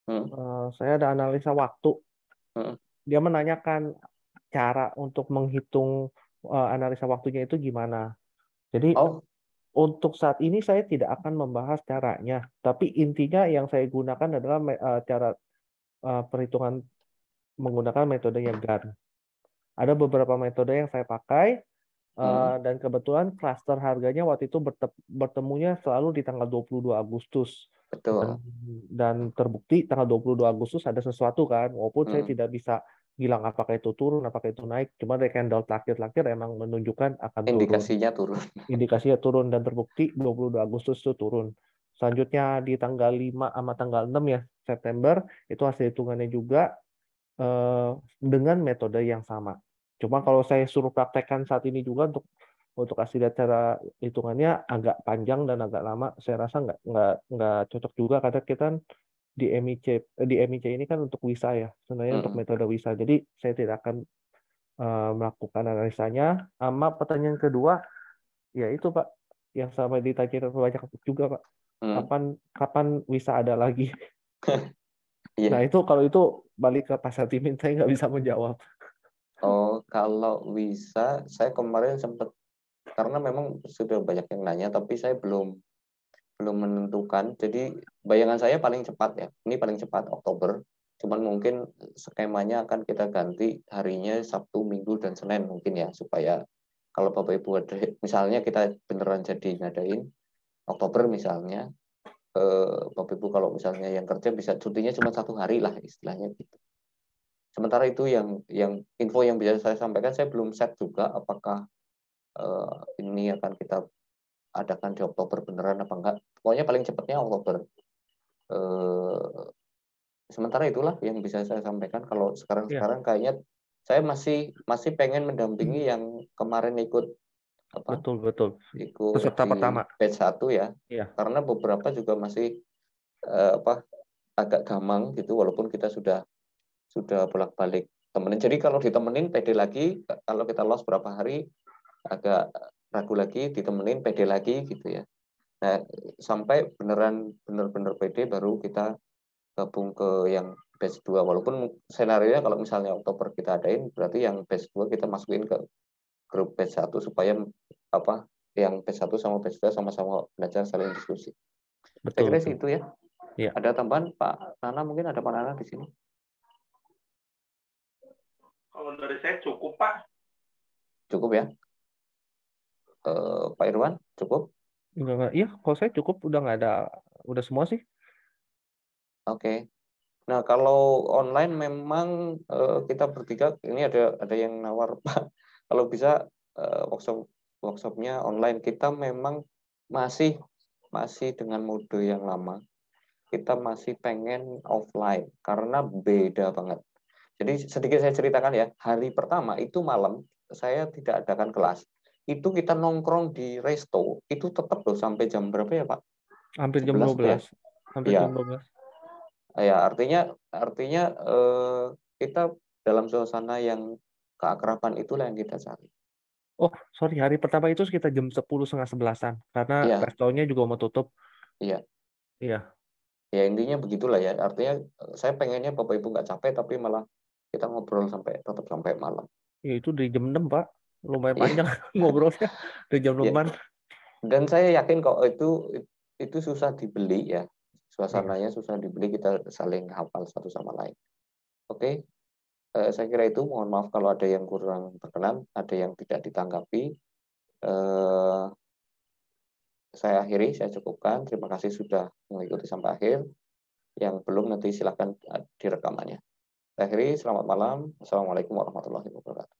hmm, saya ada analisa waktu. hmm. Dia menanyakan cara untuk menghitung analisa waktunya itu gimana. Jadi Oh, untuk saat ini saya tidak akan membahas caranya, tapi intinya yang saya gunakan adalah cara perhitungan menggunakan metodenya GAN. Ada beberapa metode yang saya pakai, Hmm, dan kebetulan cluster harganya waktu itu bertemunya selalu di tanggal 22 Agustus. Dan betul. dan terbukti tanggal 22 Agustus ada sesuatu kan, walaupun saya Hmm, tidak bisa bilang apakah itu turun, apakah itu naik, cuma dari candle terakhir-terakhir emang menunjukkan akan turun. indikasinya turun. Indikasinya turun dan terbukti 22 Agustus itu turun. Selanjutnya di tanggal 5 sama tanggal 6 ya September itu hasil hitungannya juga eh, dengan metode yang sama. Cuma kalau saya suruh praktekkan saat ini juga untuk kasih lihat cara hitungannya agak panjang dan agak lama, saya rasa nggak cocok juga karena kita kan di MIC ini kan untuk WISA ya, sebenarnya untuk Hmm, metode WISA. Jadi saya tidak akan melakukan analisanya. Sama pertanyaan kedua, ya itu Pak, yang sama ditanya banyak juga Pak. hmm. Kapan kapan WISA ada lagi? Nah Iya. itu kalau itu balik ke pasar timin saya nggak bisa menjawab. Oh, kalau bisa, saya kemarin sempat karena memang sudah banyak yang nanya, tapi saya belum belum menentukan. Jadi bayangan saya paling cepat ya. Ini paling cepat Oktober. Cuman mungkin skemanya akan kita ganti harinya Sabtu, Minggu, dan Senin mungkin ya supaya kalau Bapak Ibu ada, misalnya kita beneran jadi ngadain Oktober misalnya, Bapak Ibu kalau misalnya yang kerja bisa cutinya cuma 1 hari lah istilahnya gitu. Sementara itu yang info yang bisa saya sampaikan, saya belum set juga apakah ini akan kita adakan di Oktober beneran apa enggak. Pokoknya paling cepatnya Oktober. Eh, Sementara itulah yang bisa saya sampaikan. Kalau Ya, sekarang-sekarang kayaknya saya masih masih pengen mendampingi yang kemarin ikut apa betul betul. ikut Peserta di pertama. batch 1 ya. Ya, Karena beberapa juga masih apa agak gamang gitu walaupun kita sudah bolak-balik temenin. Jadi kalau ditemenin pede lagi, kalau kita lost berapa hari agak ragu lagi, ditemenin pede lagi gitu ya. Nah, sampai benar-benar pede baru kita gabung ke yang batch 2. Walaupun senarionya kalau misalnya Oktober kita adain, berarti yang batch 2 kita masukin ke grup batch 1 supaya apa yang batch 1 sama batch 2 sama-sama belajar saling diskusi. Saya betul kira betul. sih itu ya. Ya. Ada tambahan Pak Nana, mungkin ada Pak Nana di sini. Kalau dari saya cukup, Pak. Cukup ya. Pak Irwan, cukup? Enggak. Iya, kalau saya cukup udah nggak ada, udah semua sih. Oke. Nah, kalau online memang kita bertiga ini ada yang nawar Pak. Kalau bisa workshopnya online, kita memang masih masih dengan mode yang lama. Kita masih pengen offline karena beda banget. Jadi sedikit saya ceritakan ya. Hari pertama itu malam saya tidak adakan kelas. Itu kita nongkrong di resto itu tetap loh sampai jam berapa ya Pak? Hampir jam 11 tuh ya? 12. Hampir Iya. jam 12. Ya, artinya kita dalam suasana yang keakraban itulah yang kita cari. Oh, sorry, hari pertama itu sekitar jam 10 setengah 11-an. Karena Iya, restonya juga mau tutup. iya. Iya, Ya intinya begitulah ya. Artinya saya pengennya Bapak Ibu nggak capek tapi malah kita ngobrol sampai tetap sampai malam. ya itu dari jam 6, Pak. Lumayan Iya, panjang ngobrolnya. Dari jam iya. 6-an. Dan saya yakin kok itu susah dibeli ya. Iya. Suasananya susah dibeli, kita saling hafal satu sama lain. Oke, saya kira itu. Mohon maaf kalau ada yang kurang berkenan, ada yang tidak ditanggapi. Eh, saya akhiri, saya cukupkan. Terima kasih sudah mengikuti sampai akhir. Yang belum nanti silakan direkamannya. Saya akhiri, selamat malam. Assalamualaikum warahmatullahi wabarakatuh.